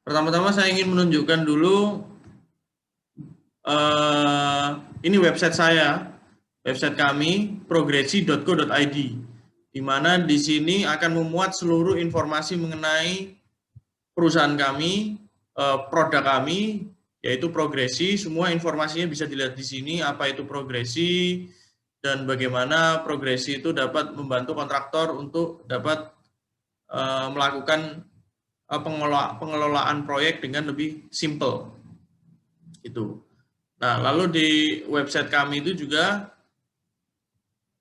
Pertama-tama saya ingin menunjukkan dulu ini website saya, website kami progresi.co.id, di mana di sini akan memuat seluruh informasi mengenai perusahaan kami, produk kami, yaitu Progresi. Semua informasinya bisa dilihat di sini, apa itu Progresi, dan bagaimana Progresi itu dapat membantu kontraktor untuk dapat melakukan pengelolaan proyek dengan lebih simple. Itu. Nah, lalu di website kami itu juga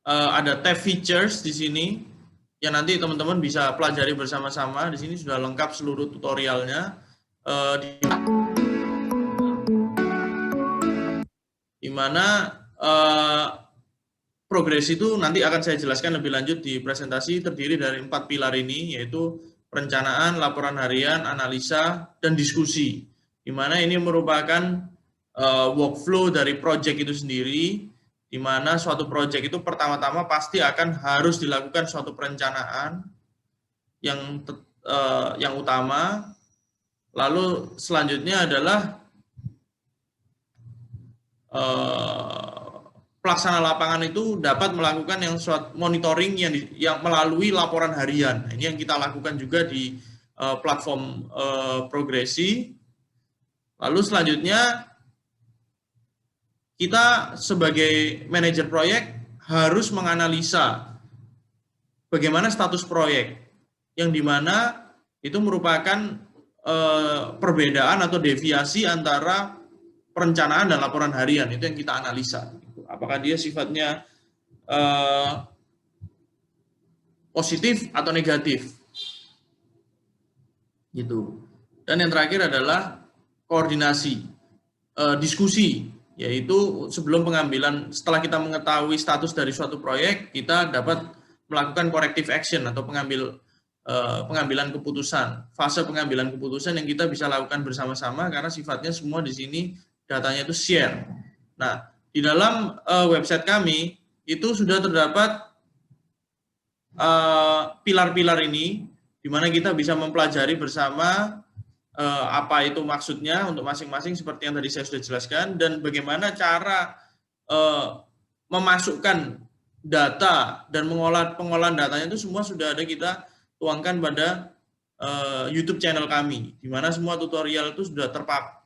ada tab features di sini yang nanti teman-teman bisa pelajari bersama-sama. Di sini sudah lengkap seluruh tutorialnya. Di mana Progresi itu nanti akan saya jelaskan lebih lanjut di presentasi, terdiri dari 4 pilar ini, yaitu perencanaan, laporan harian, analisa, dan diskusi. Di mana ini merupakan workflow dari project itu sendiri, di mana suatu project itu pertama-tama pasti akan harus dilakukan suatu perencanaan yang utama. Lalu selanjutnya adalah pelaksana lapangan itu dapat melakukan yang monitoring yang melalui laporan harian. Nah, ini yang kita lakukan juga di platform Progresi. Lalu selanjutnya kita sebagai manajer proyek harus menganalisa bagaimana status proyek, yang dimana itu merupakan perbedaan atau deviasi antara perencanaan dan laporan harian. Itu yang kita analisa. Apakah dia sifatnya positif atau negatif, gitu. Dan yang terakhir adalah koordinasi, diskusi, yaitu sebelum pengambilan, setelah kita mengetahui status dari suatu proyek, kita dapat melakukan corrective action atau pengambilan keputusan, fase pengambilan keputusan yang kita bisa lakukan bersama-sama karena sifatnya semua di sini datanya itu share. Nah, di dalam website kami itu sudah terdapat pilar-pilar ini, di mana kita bisa mempelajari bersama apa itu maksudnya untuk masing-masing seperti yang tadi saya sudah jelaskan, dan bagaimana cara memasukkan data dan pengolahan datanya itu semua sudah ada kita tuangkan pada YouTube channel kami, di mana semua tutorial itu sudah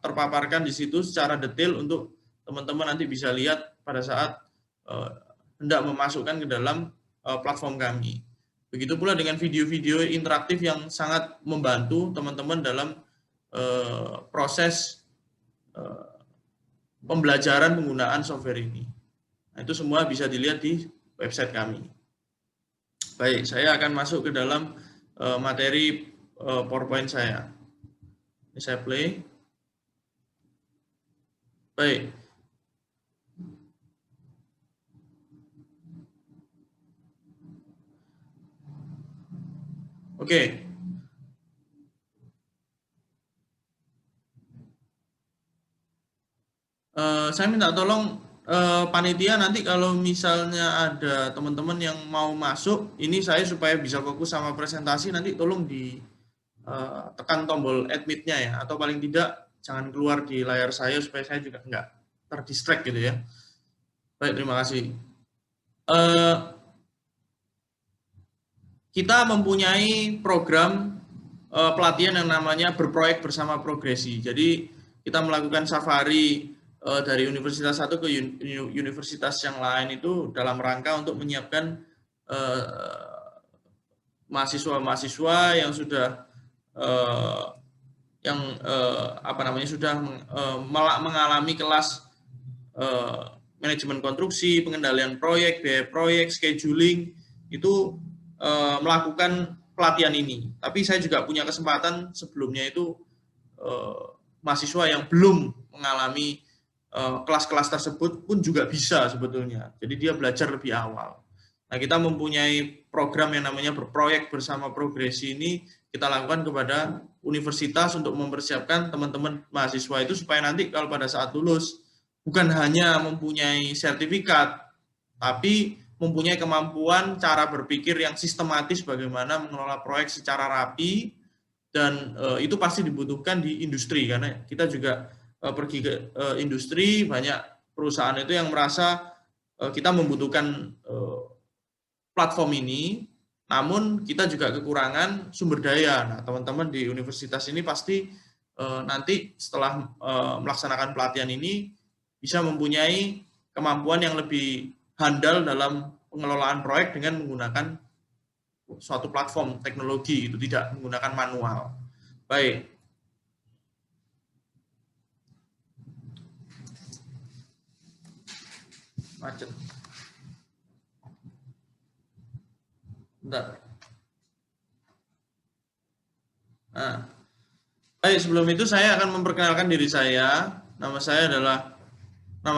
terpaparkan di situ secara detail untuk teman-teman nanti bisa lihat pada saat hendak memasukkan ke dalam platform kami. Begitu pula dengan video-video interaktif yang sangat membantu teman-teman dalam proses pembelajaran penggunaan software ini. Nah, itu semua bisa dilihat di website kami. Baik, saya akan masuk ke dalam materi PowerPoint saya. Ini saya play. Baik. Oke. Saya minta tolong panitia nanti kalau misalnya ada teman-teman yang mau masuk, ini saya supaya bisa fokus sama presentasi, nanti tolong di tekan tombol admit-nya ya, atau paling tidak jangan keluar di layar saya supaya saya juga nggak terdistract gitu ya. Baik, terima kasih. Kita mempunyai program pelatihan yang namanya berproyek bersama Progresi. Jadi kita melakukan safari dari universitas satu ke universitas yang lain itu dalam rangka untuk menyiapkan mahasiswa-mahasiswa yang sudah sudah mengalami kelas manajemen konstruksi, pengendalian proyek, biaya proyek, scheduling, itu melakukan pelatihan ini. Tapi saya juga punya kesempatan sebelumnya itu mahasiswa yang belum mengalami kelas-kelas tersebut pun juga bisa sebetulnya. Jadi dia belajar lebih awal. Nah, kita mempunyai program yang namanya berproyek bersama Progresi ini, kita lakukan kepada universitas untuk mempersiapkan teman-teman mahasiswa itu supaya nanti kalau pada saat lulus bukan hanya mempunyai sertifikat, tapi mempunyai kemampuan cara berpikir yang sistematis bagaimana mengelola proyek secara rapi dan itu pasti dibutuhkan di industri, karena kita juga pergi ke industri, banyak perusahaan itu yang merasa kita membutuhkan platform ini, namun kita juga kekurangan sumber daya. Nah, teman-teman di universitas ini pasti nanti setelah melaksanakan pelatihan ini bisa mempunyai kemampuan yang lebih handal dalam pengelolaan proyek dengan menggunakan suatu platform teknologi, itu tidak menggunakan manual. Baik. Macet. Bentar. Nah, baik, sebelum itu saya akan memperkenalkan diri saya. Nama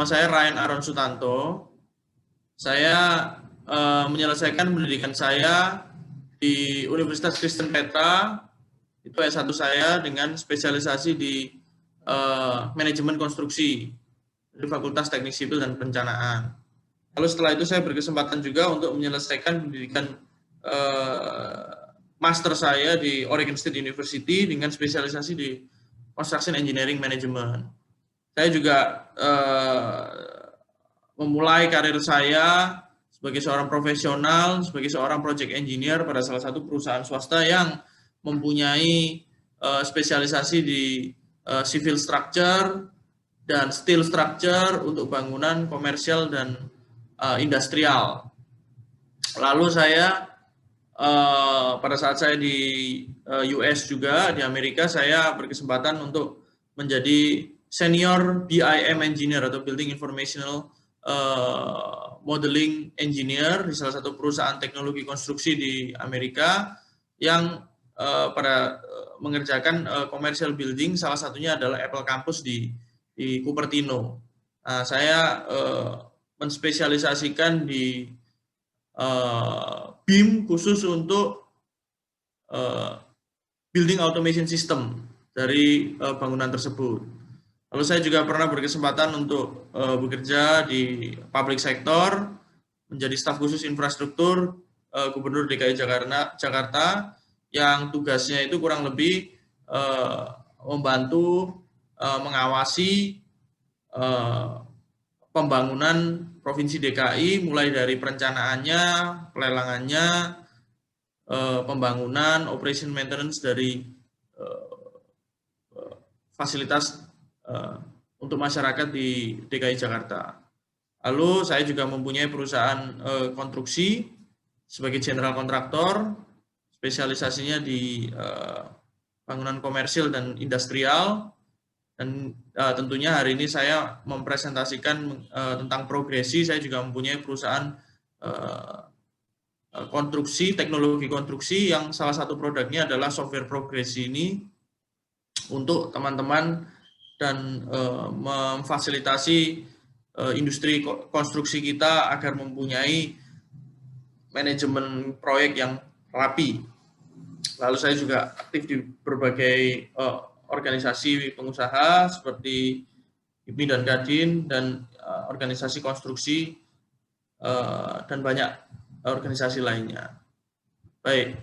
saya Ryan Aaron Sutanto. Saya menyelesaikan pendidikan saya di Universitas Kristen Petra, itu S1 saya dengan spesialisasi di manajemen konstruksi dari Fakultas Teknik Sipil dan Perencanaan. Lalu setelah itu saya berkesempatan juga untuk menyelesaikan pendidikan master saya di Oregon State University dengan spesialisasi di Construction Engineering Management. Saya juga memulai karir saya sebagai seorang profesional, sebagai seorang project engineer pada salah satu perusahaan swasta yang mempunyai spesialisasi di civil structure dan steel structure untuk bangunan komersial dan industrial. Lalu saya pada saat saya di US juga, di Amerika, saya berkesempatan untuk menjadi senior BIM engineer atau Building Informational Modeling Engineer di salah satu perusahaan teknologi konstruksi di Amerika yang mengerjakan commercial building, salah satunya adalah Apple Campus di Cupertino. Nah, saya menspesialisasikan di BIM khusus untuk building automation system dari bangunan tersebut. Lalu saya juga pernah berkesempatan untuk bekerja di public sector, menjadi staf khusus infrastruktur Gubernur DKI Jakarta, yang tugasnya itu kurang lebih membantu mengawasi pembangunan Provinsi DKI, mulai dari perencanaannya, pelelangannya, pembangunan, operation maintenance dari fasilitas untuk masyarakat di DKI Jakarta. Lalu saya juga mempunyai perusahaan konstruksi sebagai general kontraktor, spesialisasinya di bangunan komersil dan industrial, dan tentunya hari ini saya mempresentasikan tentang progresi. Saya juga mempunyai perusahaan konstruksi, teknologi konstruksi, yang salah satu produknya adalah software progresi ini untuk teman-teman dan memfasilitasi industri konstruksi kita agar mempunyai manajemen proyek yang rapi. Lalu saya juga aktif di berbagai organisasi pengusaha seperti IPMI dan Kadin, dan organisasi konstruksi dan banyak organisasi lainnya. Baik,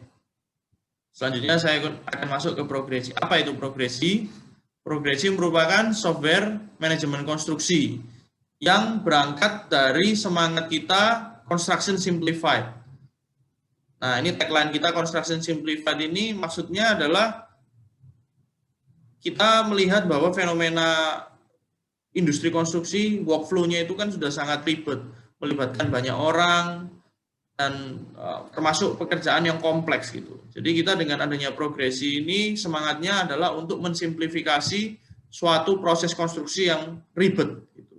selanjutnya saya akan masuk ke progresi. Apa itu progresi? Progresi merupakan software manajemen konstruksi yang berangkat dari semangat kita Construction Simplified. Nah, ini tagline kita Construction Simplified ini maksudnya adalah kita melihat bahwa fenomena industri konstruksi, workflow-nya itu kan sudah sangat ribet, melibatkan banyak orang, dan termasuk pekerjaan yang kompleks gitu. Jadi kita dengan adanya progresi ini semangatnya adalah untuk mensimplifikasi suatu proses konstruksi yang ribet gitu.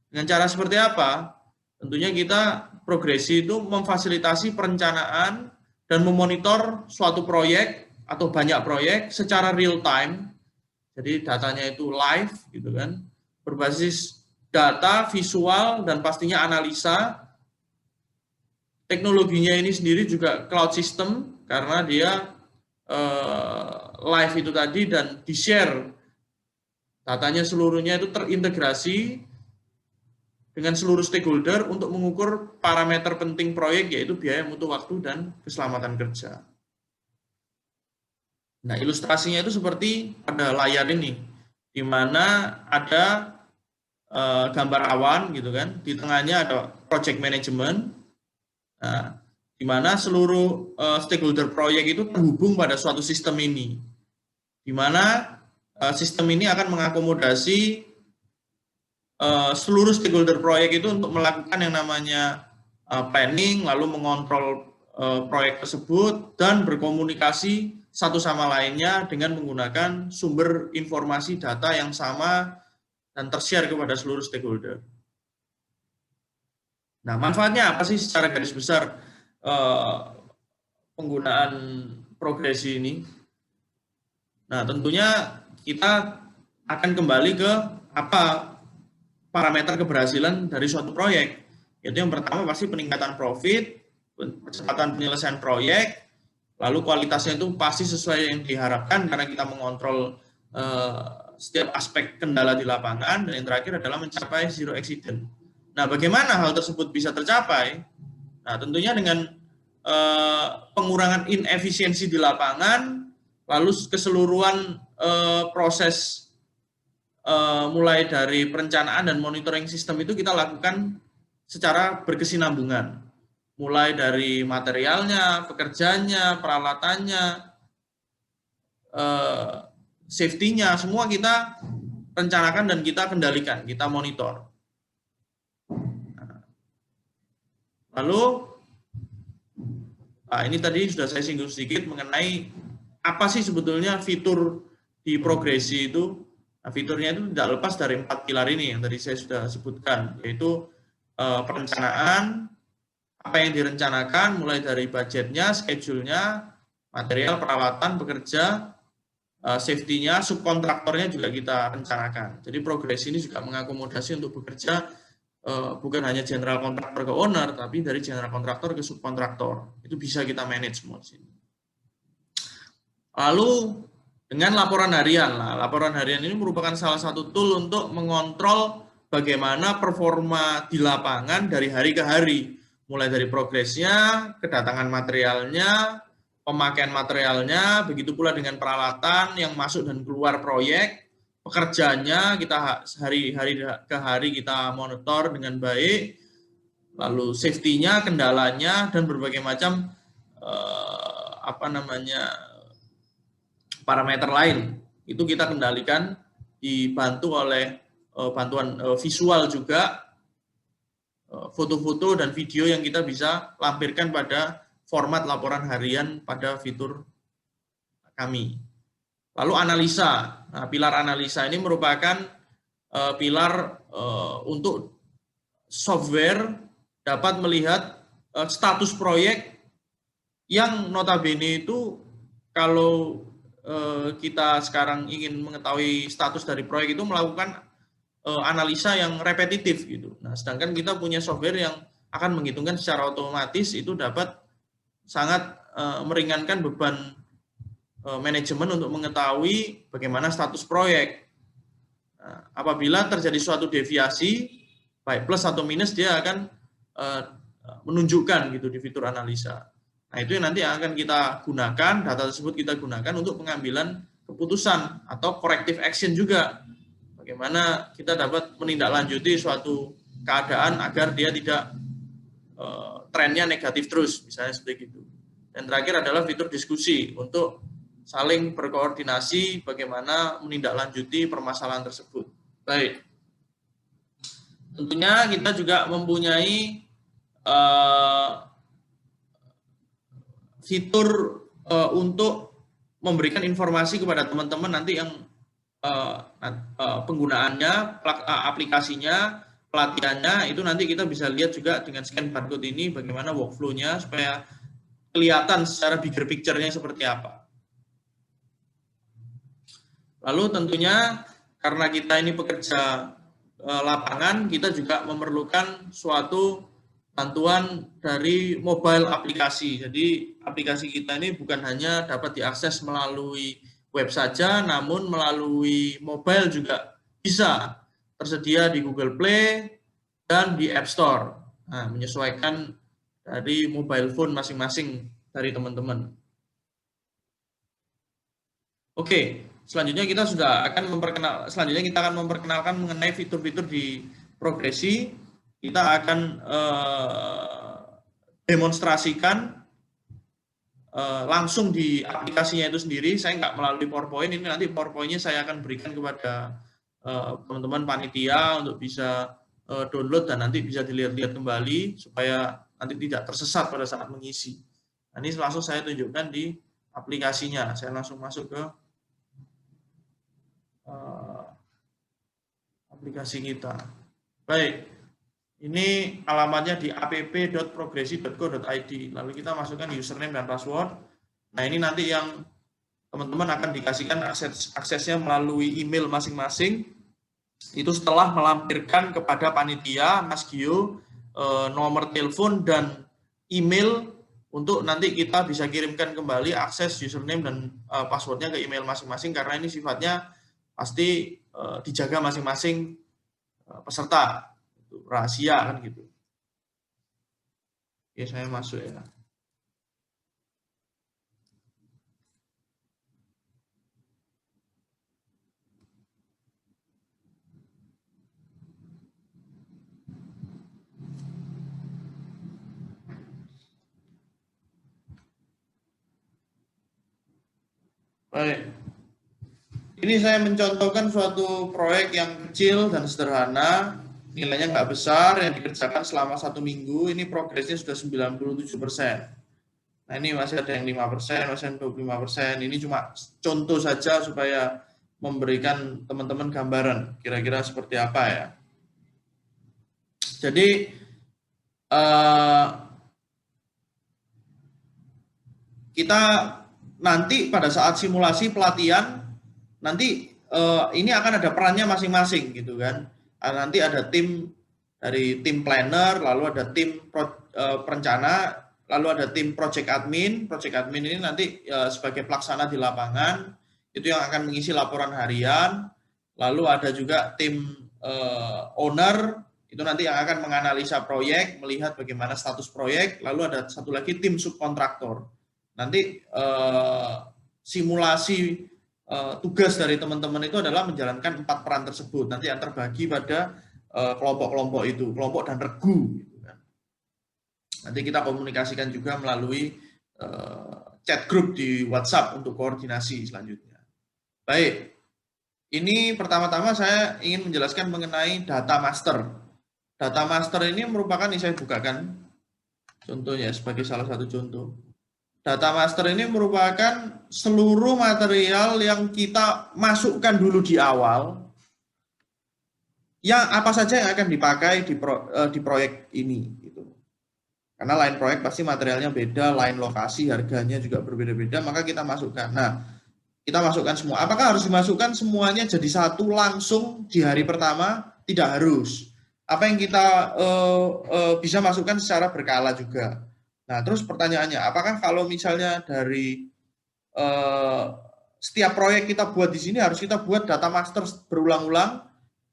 Dengan cara seperti apa? Tentunya kita progresi itu memfasilitasi perencanaan dan memonitor suatu proyek atau banyak proyek secara real time. Jadi datanya itu live gitu kan, berbasis data, visual, dan pastinya analisa. Teknologinya ini sendiri juga cloud system, karena dia live itu tadi, dan di-share datanya seluruhnya itu terintegrasi dengan seluruh stakeholder untuk mengukur parameter penting proyek, yaitu biaya, mutu waktu, dan keselamatan kerja. Nah, ilustrasinya itu seperti pada layar ini, di mana ada gambar awan gitu kan, di tengahnya ada project management, nah, di mana seluruh stakeholder proyek itu terhubung pada suatu sistem ini, di mana sistem ini akan mengakomodasi seluruh stakeholder proyek itu untuk melakukan yang namanya planning, lalu mengontrol proyek tersebut, dan berkomunikasi satu sama lainnya dengan menggunakan sumber informasi data yang sama dan tershare kepada seluruh stakeholder. Nah, manfaatnya apa sih secara garis besar penggunaan progresi ini? Nah, tentunya kita akan kembali ke apa parameter keberhasilan dari suatu proyek. Yaitu yang pertama pasti peningkatan profit, percepatan penyelesaian proyek, lalu kualitasnya itu pasti sesuai yang diharapkan karena kita mengontrol setiap aspek kendala di lapangan, dan yang terakhir adalah mencapai zero accident. Nah, bagaimana hal tersebut bisa tercapai? Nah, tentunya dengan pengurangan inefisiensi di lapangan, lalu keseluruhan proses mulai dari perencanaan dan monitoring sistem itu kita lakukan secara berkesinambungan. Mulai dari materialnya, pekerjaannya, peralatannya, safety-nya, semua kita rencanakan dan kita kendalikan, kita monitor. Lalu, ini tadi sudah saya singgung sedikit mengenai apa sih sebetulnya fitur di progresi itu. Nah, fiturnya itu tidak lepas dari 4 pilar ini yang tadi saya sudah sebutkan, yaitu perencanaan, apa yang direncanakan, mulai dari budgetnya, schedule-nya, material, peralatan, pekerja, safety-nya, subkontraktornya juga kita rencanakan. Jadi progresi ini juga mengakomodasi untuk bekerja bukan hanya general kontraktor ke owner, tapi dari general kontraktor ke subkontraktor. Itu bisa kita manage semua di sini. Lalu dengan laporan harian. Nah, laporan harian ini merupakan salah satu tool untuk mengontrol bagaimana performa di lapangan dari hari ke hari. Mulai dari progresnya, kedatangan materialnya, pemakaian materialnya, begitu pula dengan peralatan yang masuk dan keluar proyek, pekerjaannya kita hari ke hari kita monitor dengan baik, lalu safety-nya, kendalanya, dan berbagai macam parameter lain itu kita kendalikan, dibantu oleh bantuan visual juga, foto-foto dan video yang kita bisa lampirkan pada format laporan harian pada fitur kami. Lalu analisa. Nah, pilar analisa ini merupakan pilar untuk software dapat melihat status proyek yang notabene itu kalau kita sekarang ingin mengetahui status dari proyek itu melakukan analisa yang repetitif gitu. Nah, sedangkan kita punya software yang akan menghitungkan secara otomatis, itu dapat sangat meringankan beban manajemen untuk mengetahui bagaimana status proyek. Nah, apabila terjadi suatu deviasi, baik plus atau minus, dia akan menunjukkan gitu di fitur analisa. Nah, itu yang nanti akan kita gunakan, data tersebut kita gunakan untuk pengambilan keputusan atau corrective action juga. Bagaimana kita dapat menindaklanjuti suatu keadaan agar dia tidak trennya negatif terus, misalnya seperti itu. Dan terakhir adalah fitur diskusi untuk saling berkoordinasi bagaimana menindaklanjuti permasalahan tersebut. Baik. Tentunya kita juga mempunyai fitur untuk memberikan informasi kepada teman-teman nanti yang penggunaannya, aplikasinya, pelatihannya, itu nanti kita bisa lihat juga dengan scan barcode ini bagaimana workflow-nya supaya kelihatan secara bigger picture-nya seperti apa. Lalu tentunya karena kita ini pekerja lapangan, kita juga memerlukan suatu bantuan dari mobile aplikasi. Jadi aplikasi kita ini bukan hanya dapat diakses melalui web saja, namun melalui mobile juga bisa. Tersedia di Google Play dan di App Store. Nah, menyesuaikan dari mobile phone masing-masing dari teman-teman. Oke, selanjutnya kita akan memperkenalkan mengenai fitur-fitur di Progresi. Kita akan demonstrasikan langsung di aplikasinya itu sendiri. Saya nggak melalui PowerPoint, ini nanti PowerPoint-nya saya akan berikan kepada teman-teman panitia untuk bisa download dan nanti bisa dilihat-lihat kembali supaya nanti tidak tersesat pada saat mengisi. Nah, ini langsung saya tunjukkan di aplikasinya. Saya langsung masuk ke aplikasi kita. Baik, ini alamatnya di app.progresi.co.id. Lalu kita masukkan username dan password. Nah, ini nanti yang teman-teman akan dikasihkan aksesnya melalui email masing-masing. Itu setelah melampirkan kepada panitia, Mas Gio, nomor telepon dan email untuk nanti kita bisa kirimkan kembali akses username dan passwordnya ke email masing-masing, karena ini sifatnya pasti dijaga masing-masing peserta, rahasia kan gitu. Oke, saya masuk ya. Baik. Ini saya mencontohkan suatu proyek yang kecil dan sederhana, nilainya nggak besar, yang dikerjakan selama 1 minggu, ini progresnya sudah 97%. Nah, ini masih ada yang 5%, masih ada 25%, ini cuma contoh saja supaya memberikan teman-teman gambaran kira-kira seperti apa ya. Jadi, kita nanti pada saat simulasi pelatihan, nanti ini akan ada perannya masing-masing gitu kan. Nanti ada tim dari tim planner, lalu ada tim perencana, lalu ada tim project admin. Project admin ini nanti sebagai pelaksana di lapangan, itu yang akan mengisi laporan harian. Lalu ada juga tim owner, itu nanti yang akan menganalisa proyek, melihat bagaimana status proyek. Lalu ada satu lagi tim subkontraktor. Nanti simulasi tugas dari teman-teman itu adalah menjalankan 4 peran tersebut. Nanti yang terbagi pada kelompok-kelompok itu, kelompok dan regu. Gitu kan. Nanti kita komunikasikan juga melalui chat group di WhatsApp untuk koordinasi selanjutnya. Baik, ini pertama-tama saya ingin menjelaskan mengenai data master. Data master ini merupakan, ini saya bukakan contohnya sebagai salah satu contoh. Data master ini merupakan seluruh material yang kita masukkan dulu di awal, yang apa saja yang akan dipakai di proyek ini. Gitu. Karena lain proyek pasti materialnya beda, lain lokasi, harganya juga berbeda-beda, maka kita masukkan. Nah, kita masukkan semua. Apakah harus dimasukkan semuanya jadi satu langsung di hari pertama? Tidak harus. Apa yang kita bisa masukkan secara berkala juga. Nah, terus pertanyaannya, apakah kalau misalnya dari setiap proyek kita buat di sini harus kita buat data master berulang-ulang?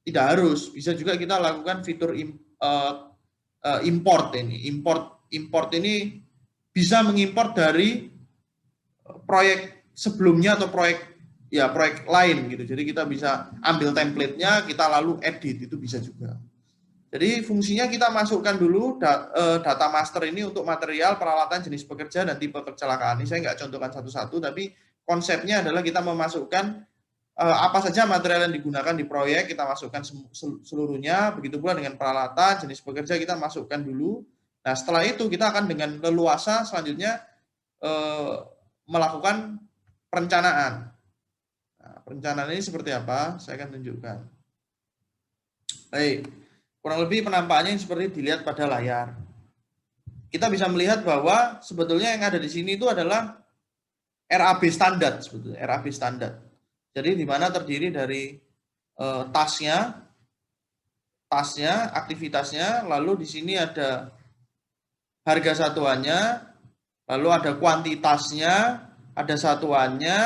Tidak harus. Bisa juga kita lakukan fitur import ini. Import ini bisa mengimport dari proyek sebelumnya atau proyek lain gitu. Jadi kita bisa ambil template-nya, kita lalu edit, itu bisa juga. Jadi fungsinya kita masukkan dulu data master ini untuk material, peralatan, jenis pekerja, dan tipe kecelakaan. Ini saya nggak contohkan satu-satu, tapi konsepnya adalah kita memasukkan apa saja material yang digunakan di proyek, kita masukkan seluruhnya. Begitu pula dengan peralatan, jenis pekerja, kita masukkan dulu. Nah, setelah itu kita akan dengan leluasa selanjutnya melakukan perencanaan. Nah, perencanaan ini seperti apa? Saya akan tunjukkan. Baik. Kurang lebih penampakannya seperti dilihat pada layar. Kita bisa melihat bahwa sebetulnya yang ada di sini itu adalah RAB standar, sebetulnya RAB standar. Jadi di mana terdiri dari tasnya, aktivitasnya, lalu di sini ada harga satuannya, lalu ada kuantitasnya, ada satuannya,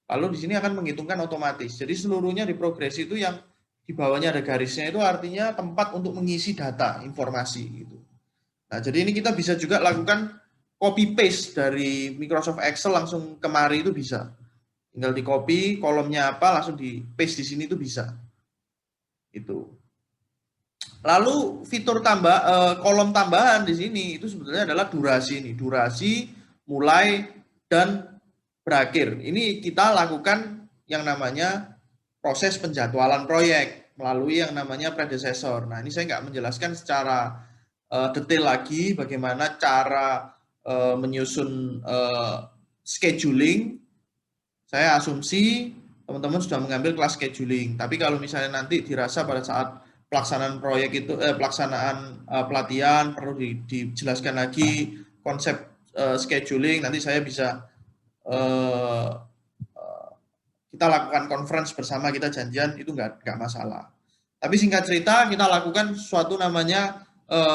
lalu di sini akan menghitungkan otomatis. Jadi seluruhnya di Progresi itu yang di bawahnya ada garisnya itu artinya tempat untuk mengisi data, informasi gitu. Nah, jadi ini kita bisa juga lakukan copy paste dari Microsoft Excel langsung kemari, itu bisa. Tinggal di copy kolomnya apa, langsung di paste di sini itu bisa. Itu. Lalu fitur kolom tambahan di sini itu sebetulnya adalah durasi ini, durasi mulai dan berakhir. Ini kita lakukan yang namanya proses penjadwalan proyek melalui yang namanya predecessor. Nah, ini saya nggak menjelaskan secara detail lagi bagaimana cara menyusun scheduling. Saya asumsi teman-teman sudah mengambil kelas scheduling. Tapi kalau misalnya nanti dirasa pada saat pelaksanaan proyek itu pelaksanaan pelatihan perlu dijelaskan lagi konsep scheduling, nanti saya bisa kita lakukan conference bersama, kita janjian, itu nggak masalah. Tapi singkat cerita, kita lakukan suatu namanya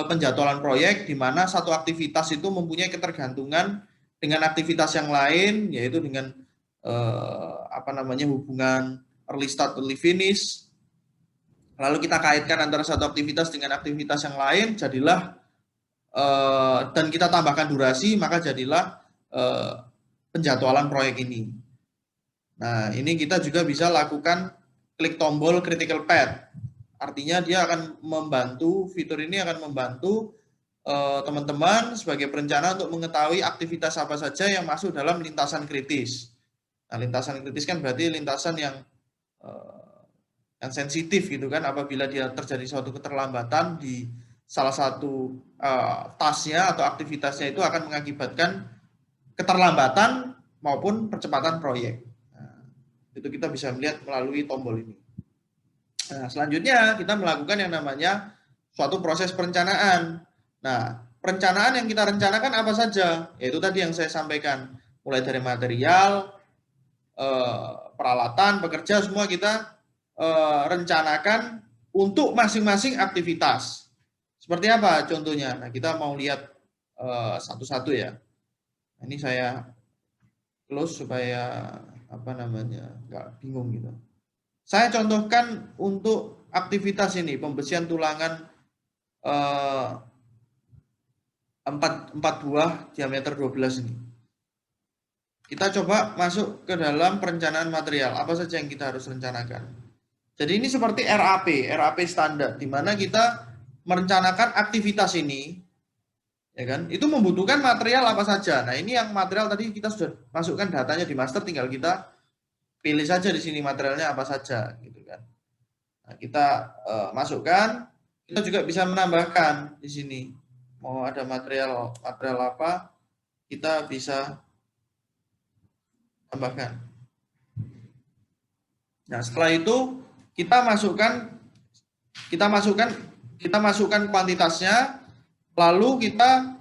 penjadwalan proyek, di mana satu aktivitas itu mempunyai ketergantungan dengan aktivitas yang lain, yaitu dengan hubungan early start, early finish. Lalu kita kaitkan antara satu aktivitas dengan aktivitas yang lain, jadilah dan kita tambahkan durasi, maka jadilah penjadwalan proyek ini. Nah, ini kita juga bisa lakukan klik tombol critical path. Artinya dia akan membantu, fitur ini akan membantu teman-teman sebagai perencana untuk mengetahui aktivitas apa saja yang masuk dalam lintasan kritis. Nah, lintasan kritis kan berarti lintasan yang sensitif gitu kan, apabila dia terjadi suatu keterlambatan di salah satu tasnya atau aktivitasnya, itu akan mengakibatkan keterlambatan maupun percepatan proyek. Itu kita bisa melihat melalui tombol ini. Nah, selanjutnya kita melakukan yang namanya suatu proses perencanaan. Nah, perencanaan yang kita rencanakan apa saja? Yaitu tadi yang saya sampaikan, mulai dari material, peralatan, pekerja, semua kita rencanakan untuk masing-masing aktivitas. Seperti apa contohnya? Nah, kita mau lihat satu-satu ya. Ini saya close supaya nggak bingung gitu. Saya contohkan untuk aktivitas ini, pembersihan tulangan 4 buah diameter 12 ini. Kita coba masuk ke dalam perencanaan material, apa saja yang kita harus rencanakan. Jadi ini seperti RAP standar, di mana kita merencanakan aktivitas ini, ya kan? Itu membutuhkan material apa saja. Nah, ini yang material tadi kita sudah masukkan datanya di master, tinggal kita pilih saja di sini materialnya apa saja, gitu kan. Nah, kita masukkan, kita juga bisa menambahkan di sini. Mau ada material apa, kita bisa tambahkan. Nah, setelah itu kita masukkan kuantitasnya. Lalu kita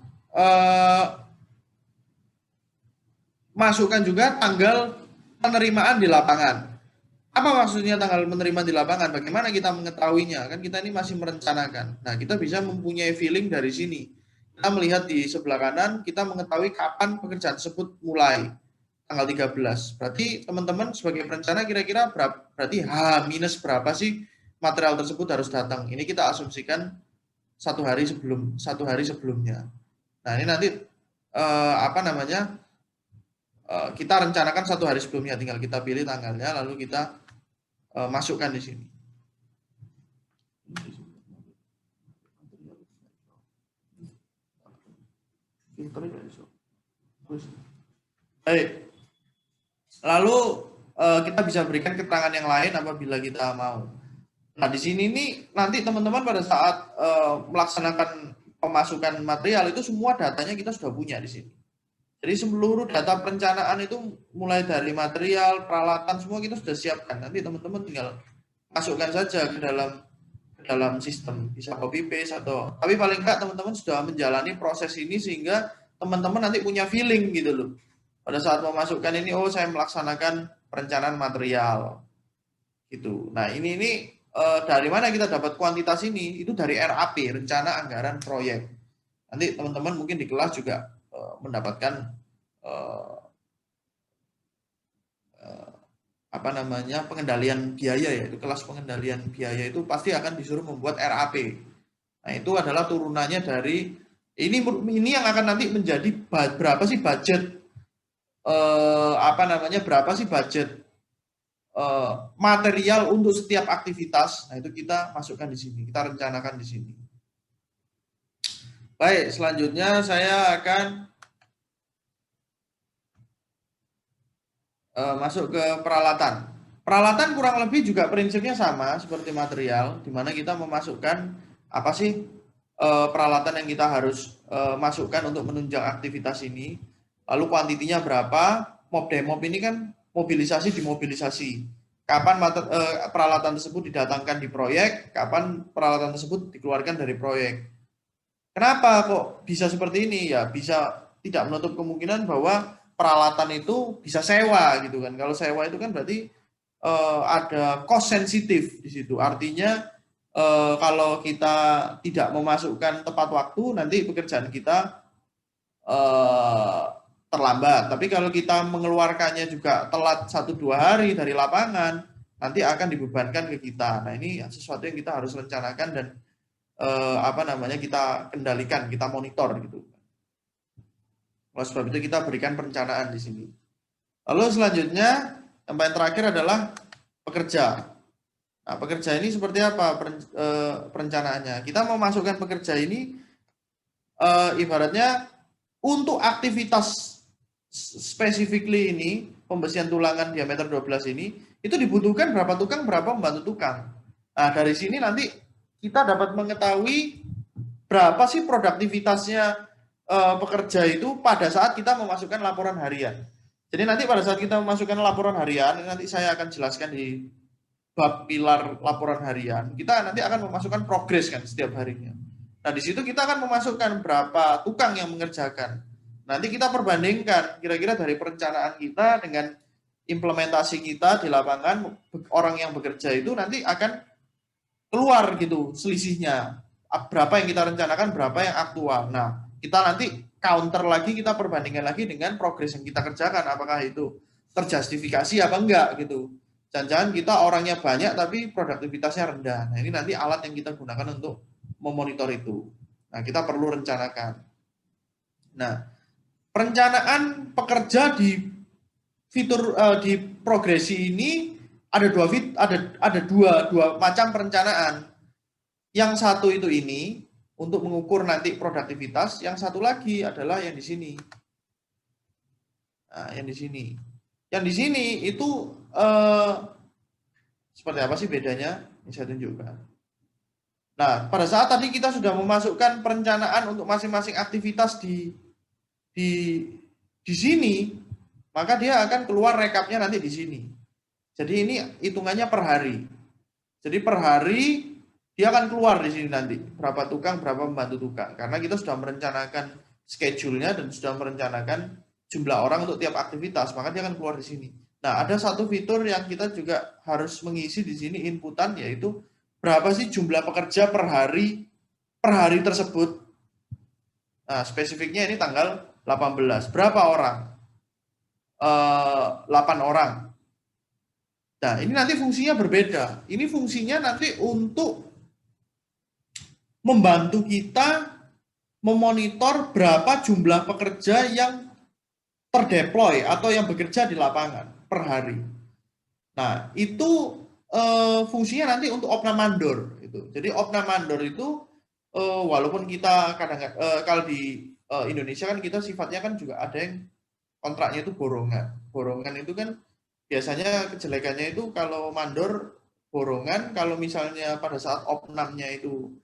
masukkan juga tanggal penerimaan di lapangan. Apa maksudnya tanggal penerimaan di lapangan? Bagaimana kita mengetahuinya? Kan kita ini masih merencanakan. Nah, kita bisa mempunyai feeling dari sini. Kita melihat di sebelah kanan, kita mengetahui kapan pekerjaan tersebut mulai. Tanggal 13. Berarti teman-teman sebagai perencana kira-kira berarti H- berapa sih material tersebut harus datang? Ini kita asumsikan satu hari sebelumnya. Nah, ini nanti kita rencanakan satu hari sebelumnya, tinggal kita pilih tanggalnya, lalu kita masukkan di sini. Baik. Lalu kita bisa berikan keterangan yang lain apabila kita mau. Nah, di sini nih nanti teman-teman pada saat melaksanakan pemasukan material itu semua datanya kita sudah punya di sini. Jadi seluruh data perencanaan itu mulai dari material, peralatan, semua kita sudah siapkan. Nanti teman-teman tinggal masukkan saja ke dalam sistem, bisa copy paste tapi paling enggak teman-teman sudah menjalani proses ini sehingga teman-teman nanti punya feeling gitu loh. Pada saat memasukkan ini, oh saya melaksanakan perencanaan material gitu. Nah, ini dari mana kita dapat kuantitas ini? Itu dari RAP, rencana anggaran proyek. Nanti teman-teman mungkin di kelas juga mendapatkan pengendalian biaya, yaitu kelas pengendalian biaya itu pasti akan disuruh membuat RAP. Nah, itu adalah turunannya dari ini yang akan nanti menjadi berapa sih budget berapa sih budget material untuk setiap aktivitas. Nah, itu kita masukkan di sini, kita rencanakan di sini. Baik, selanjutnya saya akan masuk ke peralatan. Peralatan kurang lebih juga prinsipnya sama seperti material, di mana kita memasukkan apa sih peralatan yang kita harus masukkan untuk menunjang aktivitas ini, lalu kuantitinya berapa, mob demob ini kan mobilisasi dimobilisasi. Kapan peralatan tersebut didatangkan di proyek, kapan peralatan tersebut dikeluarkan dari proyek. Kenapa kok bisa seperti ini? Ya bisa tidak menutup kemungkinan bahwa peralatan itu bisa sewa gitu kan. Kalau sewa itu kan berarti ada cost sensitif di situ. Artinya kalau kita tidak memasukkan tepat waktu, nanti pekerjaan kita terlambat. Tapi kalau kita mengeluarkannya juga telat 1-2 hari dari lapangan, nanti akan dibebankan ke kita. Nah, ini sesuatu yang kita harus rencanakan dan kita kendalikan, kita monitor gitu. Oleh sebab itu kita berikan perencanaan di sini. Lalu selanjutnya yang paling terakhir adalah pekerja. Nah, pekerja ini seperti apa perencanaannya? Kita memasukkan pekerja ini ibaratnya untuk aktivitas specifically ini, pembesian tulangan diameter 12 ini, itu dibutuhkan berapa tukang, berapa pembantu tukang. Nah, dari sini nanti kita dapat mengetahui berapa sih produktivitasnya pekerja itu pada saat kita memasukkan laporan harian. Jadi nanti pada saat kita memasukkan laporan harian, nanti saya akan jelaskan di bab pilar laporan harian, kita nanti akan memasukkan progres kan setiap harinya. Nah, di situ kita akan memasukkan berapa tukang yang mengerjakan. Nanti kita perbandingkan kira-kira dari perencanaan kita dengan implementasi kita di lapangan, orang yang bekerja itu nanti akan keluar gitu selisihnya. Berapa yang kita rencanakan, berapa yang aktual. Nah, kita nanti counter lagi, kita perbandingkan lagi dengan progres yang kita kerjakan, apakah itu terjustifikasi apa enggak gitu. Jangan-jangan kita orangnya banyak tapi produktivitasnya rendah. Nah, ini nanti alat yang kita gunakan untuk memonitor itu. Nah, kita perlu rencanakan. Nah, perencanaan pekerja di fitur di progresi ini ada dua macam perencanaan. Yang satu itu ini untuk mengukur nanti produktivitas, yang satu lagi adalah yang di sini. Nah, yang di sini. Yang di sini itu seperti apa sih bedanya? Ini saya tunjukkan. Nah, pada saat tadi kita sudah memasukkan perencanaan untuk masing-masing aktivitas di sini, maka dia akan keluar rekapnya nanti di sini. Jadi ini hitungannya per hari. Jadi per hari dia akan keluar di sini nanti berapa tukang, berapa pembantu tukang. Karena kita sudah merencanakan schedule-nya dan sudah merencanakan jumlah orang untuk tiap aktivitas, maka dia akan keluar di sini. Nah, ada satu fitur yang kita juga harus mengisi di sini inputan, yaitu berapa sih jumlah pekerja per hari tersebut. Nah, spesifiknya ini tanggal 18. Berapa orang? 8 orang. Nah, ini nanti fungsinya berbeda. Ini fungsinya nanti untuk membantu kita memonitor berapa jumlah pekerja yang terdeploy atau yang bekerja di lapangan per hari. Nah, itu fungsinya nanti untuk opnam mandor. Jadi opnam mandor itu walaupun kita kadang kalau di Indonesia kan kita sifatnya kan juga ada yang kontraknya itu borongan. Borongan itu kan biasanya kejelekannya itu kalau mandor borongan, kalau misalnya pada saat opnamnya itu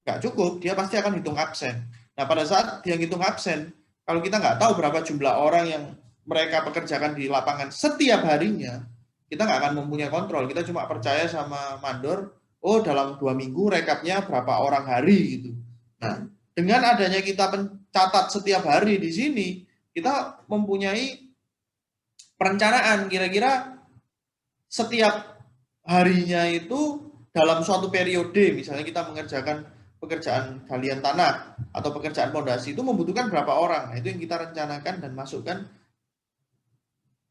nggak cukup, dia pasti akan hitung absen. Nah, pada saat dia hitung absen, kalau kita nggak tahu berapa jumlah orang yang mereka pekerjakan di lapangan setiap harinya, kita nggak akan mempunyai kontrol. Kita cuma percaya sama mandor, oh dalam 2 minggu rekapnya berapa orang hari gitu. Nah, dengan adanya kita mencatat setiap hari di sini, kita mempunyai perencanaan kira-kira setiap harinya itu dalam suatu periode, misalnya kita mengerjakan pekerjaan galian tanah atau pekerjaan pondasi itu membutuhkan berapa orang. Nah, itu yang kita rencanakan dan masukkan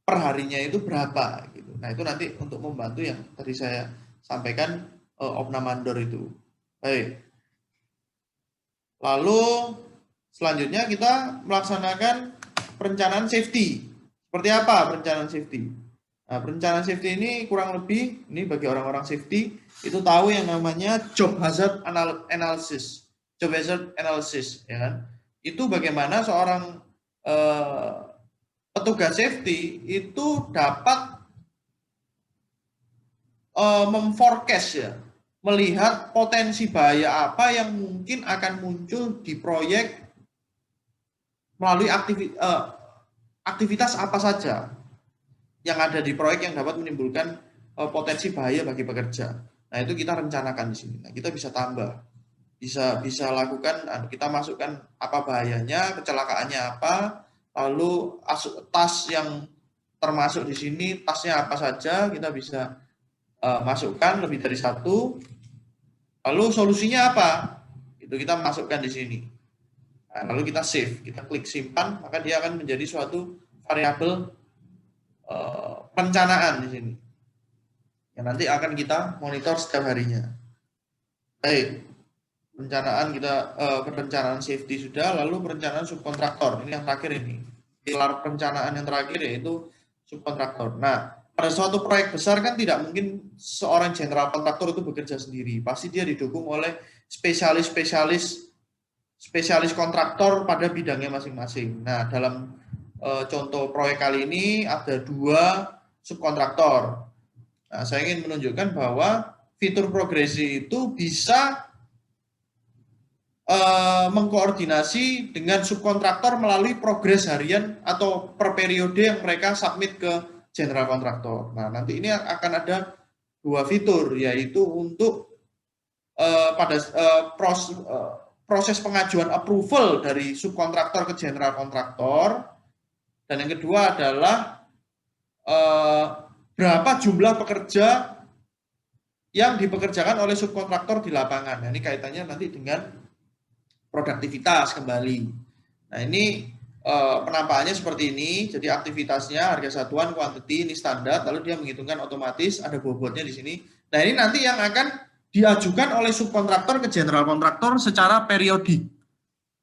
per harinya itu berapa gitu. Nah, itu nanti untuk membantu yang tadi saya sampaikan opnam mandor itu. Baik. Lalu selanjutnya kita melaksanakan perencanaan safety. Seperti apa perencanaan safety? Nah, perencanaan safety ini kurang lebih, ini bagi orang-orang safety, itu tahu yang namanya job hazard analysis. Job hazard analysis, ya kan? Itu bagaimana seorang petugas safety itu dapat memforecast ya, melihat potensi bahaya apa yang mungkin akan muncul di proyek melalui aktivitas apa saja yang ada di proyek yang dapat menimbulkan potensi bahaya bagi pekerja. Nah, itu kita rencanakan di sini. Nah, kita bisa tambah, bisa lakukan, kita masukkan apa bahayanya, kecelakaannya apa, lalu tas yang termasuk di sini, tasnya apa saja, kita bisa masukkan lebih dari satu. Lalu solusinya apa? Itu kita masukkan di sini. Nah, lalu kita save, kita klik simpan, maka dia akan menjadi suatu variabel perencanaan di sini yang nanti akan kita monitor setiap harinya. Baik, perencanaan safety sudah, lalu perencanaan subkontraktor. Ini yang terakhir ini. Pilar perencanaan yang terakhir yaitu subkontraktor. Nah, pada suatu proyek besar kan tidak mungkin seorang general kontraktor itu bekerja sendiri. Pasti dia didukung oleh spesialis kontraktor pada bidangnya masing-masing. Nah, dalam contoh proyek kali ini ada 2 subkontraktor. Nah, saya ingin menunjukkan bahwa fitur progresi itu bisa mengkoordinasi dengan subkontraktor melalui progres harian atau per periode yang mereka submit ke general kontraktor. Nah, nanti ini akan ada 2 fitur, yaitu untuk proses pengajuan approval dari subkontraktor ke general kontraktor. Dan yang kedua adalah berapa jumlah pekerja yang dipekerjakan oleh subkontraktor di lapangan. Nah, ini kaitannya nanti dengan produktivitas kembali. Nah, ini penampakannya seperti ini. Jadi aktivitasnya, harga satuan, quantity, ini standar. Lalu dia menghitungkan otomatis, ada bobotnya di sini. Nah, ini nanti yang akan diajukan oleh subkontraktor ke general kontraktor secara periodik.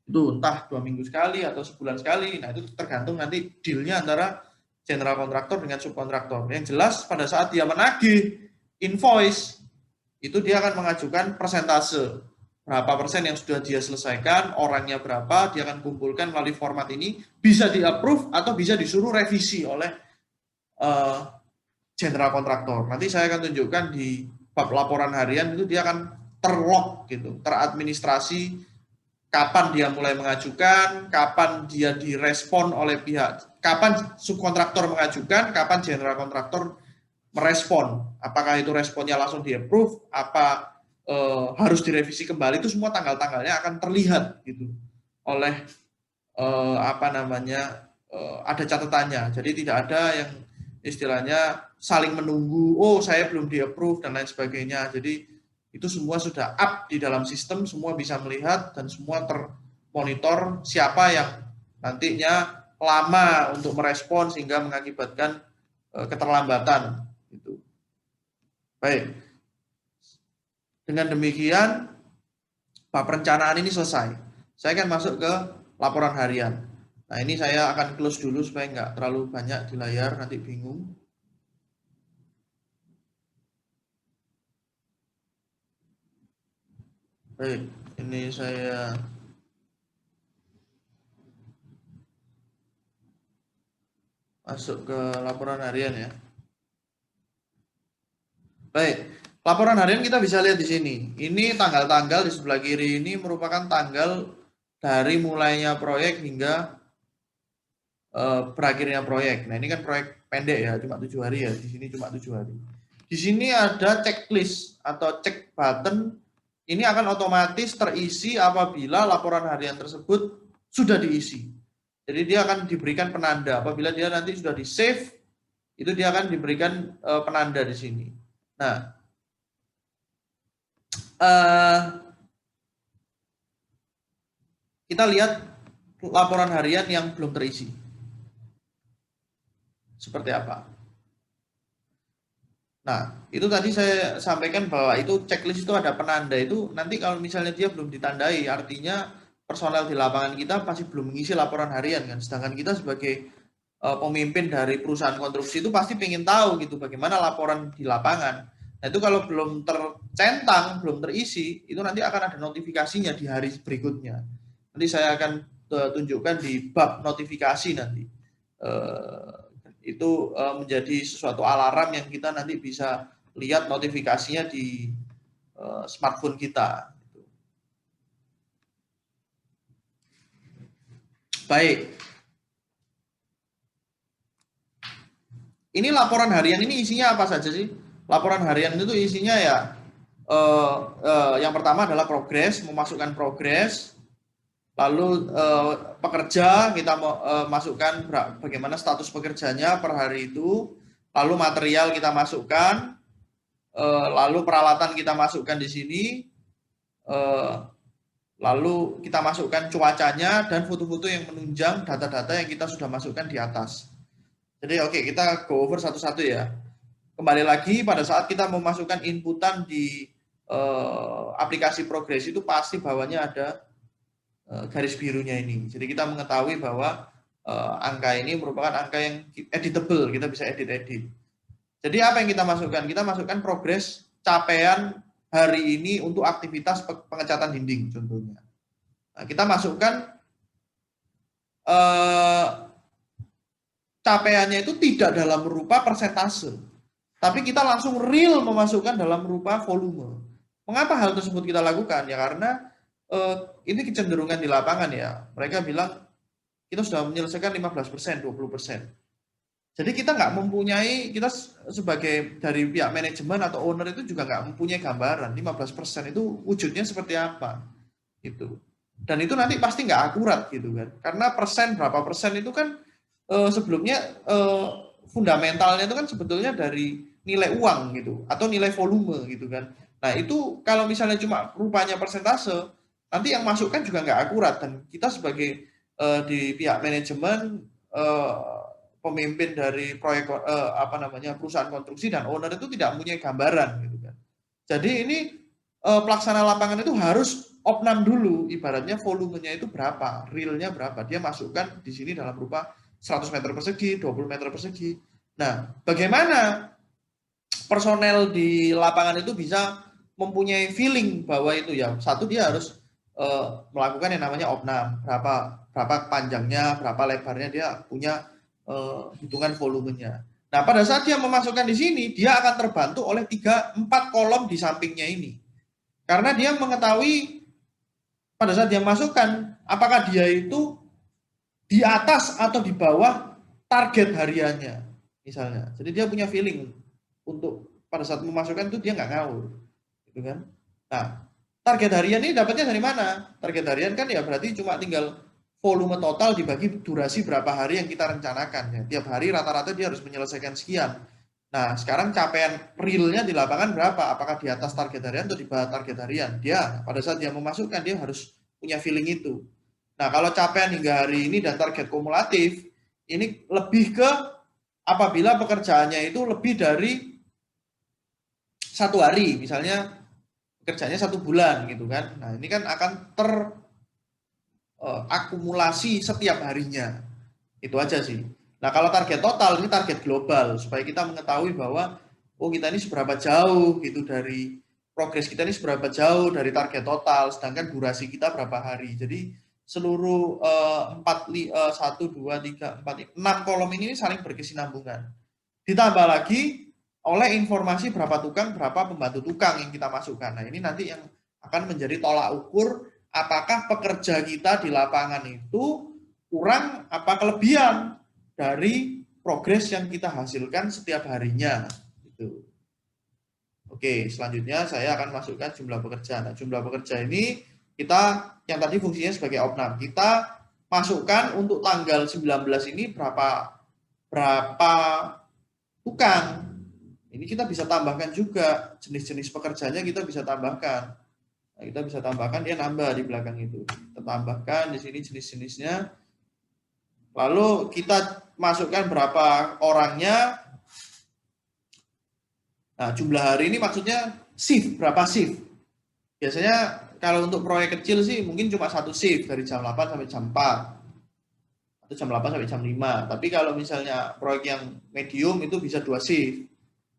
Itu entah 2 minggu sekali atau sebulan sekali. Nah, itu tergantung nanti dealnya antara general kontraktor dengan subkontraktor. Yang jelas pada saat dia menagih invoice, itu dia akan mengajukan persentase. Berapa persen yang sudah dia selesaikan, orangnya berapa, dia akan kumpulkan melalui format ini, bisa di-approve atau bisa disuruh revisi oleh general kontraktor. Nanti saya akan tunjukkan di bab laporan harian, itu dia akan terlog gitu, teradministrasi, kapan dia mulai mengajukan, kapan dia direspon oleh kapan subkontraktor mengajukan, kapan general kontraktor merespon. Apakah itu responnya langsung di-approve, apa harus direvisi kembali, itu semua tanggal-tanggalnya akan terlihat gitu oleh ada catatannya. Jadi tidak ada yang istilahnya saling menunggu, oh saya belum di-approve dan lain sebagainya. Jadi itu semua sudah up di dalam sistem, semua bisa melihat dan semua termonitor siapa yang nantinya lama untuk merespon sehingga mengakibatkan keterlambatan. Gitu. Baik, dengan demikian bab perencanaan ini selesai. Saya akan masuk ke laporan harian. Nah, ini saya akan close dulu supaya nggak terlalu banyak di layar, nanti bingung. Baik, ini saya masuk ke laporan harian ya. Baik, laporan harian kita bisa lihat di sini. Ini tanggal-tanggal di sebelah kiri ini merupakan tanggal dari mulainya proyek hingga berakhirnya proyek. Nah, ini kan proyek pendek ya, cuma 7 hari ya. Di sini cuma 7 hari. Di sini ada checklist atau check button. Ini akan otomatis terisi apabila laporan harian tersebut sudah diisi. Jadi dia akan diberikan penanda. Apabila dia nanti sudah di save, itu dia akan diberikan penanda di sini. Nah, kita lihat laporan harian yang belum terisi. Seperti apa? Nah, itu tadi saya sampaikan bahwa itu checklist itu ada penanda itu nanti kalau misalnya dia belum ditandai, artinya personel di lapangan kita pasti belum mengisi laporan harian kan. Sedangkan kita sebagai pemimpin dari perusahaan konstruksi itu pasti pengen tahu gitu bagaimana laporan di lapangan. Nah itu kalau belum tercentang, belum terisi, itu nanti akan ada notifikasinya di hari berikutnya. Nanti saya akan tunjukkan di bab notifikasi nanti. Itu menjadi sesuatu alarm yang kita nanti bisa lihat notifikasinya di smartphone kita. Baik. Ini laporan harian ini isinya apa saja sih? Laporan harian itu isinya ya yang pertama adalah progres, memasukkan progres, lalu pekerja kita masukkan bagaimana status pekerjanya per hari itu, lalu material kita masukkan, lalu peralatan kita masukkan di sini, lalu kita masukkan cuacanya dan foto-foto yang menunjang data-data yang kita sudah masukkan di atas. Jadi oke, kita go over satu-satu ya. Kembali lagi pada saat kita memasukkan inputan di aplikasi progres itu pasti bawahnya ada garis birunya ini. Jadi kita mengetahui bahwa angka ini merupakan angka yang editable, kita bisa edit-edit. Jadi apa yang kita masukkan? Kita masukkan progres capaian hari ini untuk aktivitas pengecatan dinding contohnya. Nah, kita masukkan capaiannya itu tidak dalam rupa persentase, tapi kita langsung real memasukkan dalam rupa volume. Mengapa hal tersebut kita lakukan? Ya karena ini kecenderungan di lapangan ya. Mereka bilang kita sudah menyelesaikan 15%, 20%. Jadi kita nggak mempunyai, kita sebagai dari pihak manajemen atau owner itu juga nggak mempunyai gambaran 15% itu wujudnya seperti apa. Gitu. Dan itu nanti pasti nggak akurat gitu kan. Karena persen berapa persen itu kan sebelumnya fundamentalnya itu kan sebetulnya dari nilai uang gitu atau nilai volume gitu kan. Nah itu kalau misalnya cuma rupanya persentase, nanti yang masukkan juga nggak akurat dan kita sebagai di pihak manajemen pemimpin dari proyek perusahaan konstruksi dan owner itu tidak mempunyai gambaran gitu kan. Jadi ini pelaksana lapangan itu harus opnam dulu, ibaratnya volumenya itu berapa, realnya berapa, dia masukkan di sini dalam rupa 100 meter persegi, 20 meter persegi. Nah, bagaimana personel di lapangan itu bisa mempunyai feeling bahwa itu ya, satu dia harus melakukan yang namanya opnam, berapa panjangnya, berapa lebarnya, dia punya hitungan volumenya. Nah, pada saat dia memasukkan di sini, dia akan terbantu oleh 3-4 kolom di sampingnya ini. Karena dia mengetahui pada saat dia masukkan, apakah dia itu di atas atau di bawah target hariannya misalnya. Jadi dia punya feeling untuk pada saat memasukkan itu dia nggak ngawur gitu kan. Nah target harian ini dapatnya dari mana? Target harian kan ya berarti cuma tinggal volume total dibagi durasi berapa hari yang kita rencanakan ya. Tiap hari rata-rata dia harus menyelesaikan sekian. Nah sekarang capaian realnya di lapangan berapa? Apakah di atas target harian atau di bawah target harian? Dia pada saat dia memasukkan dia harus punya feeling itu. Nah, kalau capaian hingga hari ini dan target kumulatif, ini lebih ke apabila pekerjaannya itu lebih dari 1 hari, misalnya pekerjaannya 1 bulan gitu kan. Nah, ini kan akan terakumulasi setiap harinya. Itu aja sih. Nah, kalau target total ini target global supaya kita mengetahui bahwa oh kita ini seberapa jauh gitu dari progres kita ini seberapa jauh dari target total, sedangkan durasi kita berapa hari. Jadi seluruh 1, 2, 3, 4, 6 kolom ini saling berkesinambungan. Ditambah lagi oleh informasi berapa tukang, berapa pembantu tukang yang kita masukkan. Nah ini nanti yang akan menjadi tolak ukur apakah pekerja kita di lapangan itu kurang apa kelebihan dari progres yang kita hasilkan setiap harinya. Gitu. Oke, selanjutnya saya akan masukkan jumlah pekerja. Nah, jumlah pekerja ini kita yang tadi fungsinya sebagai opnam. Kita masukkan untuk tanggal 19 ini berapa tukang. Ini kita bisa tambahkan juga jenis-jenis pekerjanya kita bisa tambahkan. Nah, kita bisa tambahkan dia nambah di belakang itu. Kita tambahkan di sini jenis-jenisnya. Lalu kita masukkan berapa orangnya. Nah, jumlah hari ini maksudnya shift, berapa shift. Biasanya kalau untuk proyek kecil sih mungkin cuma 1 shift dari jam 8 sampai jam 4. itu jam 8 sampai jam 5. Tapi kalau misalnya proyek yang medium itu bisa 2 shift.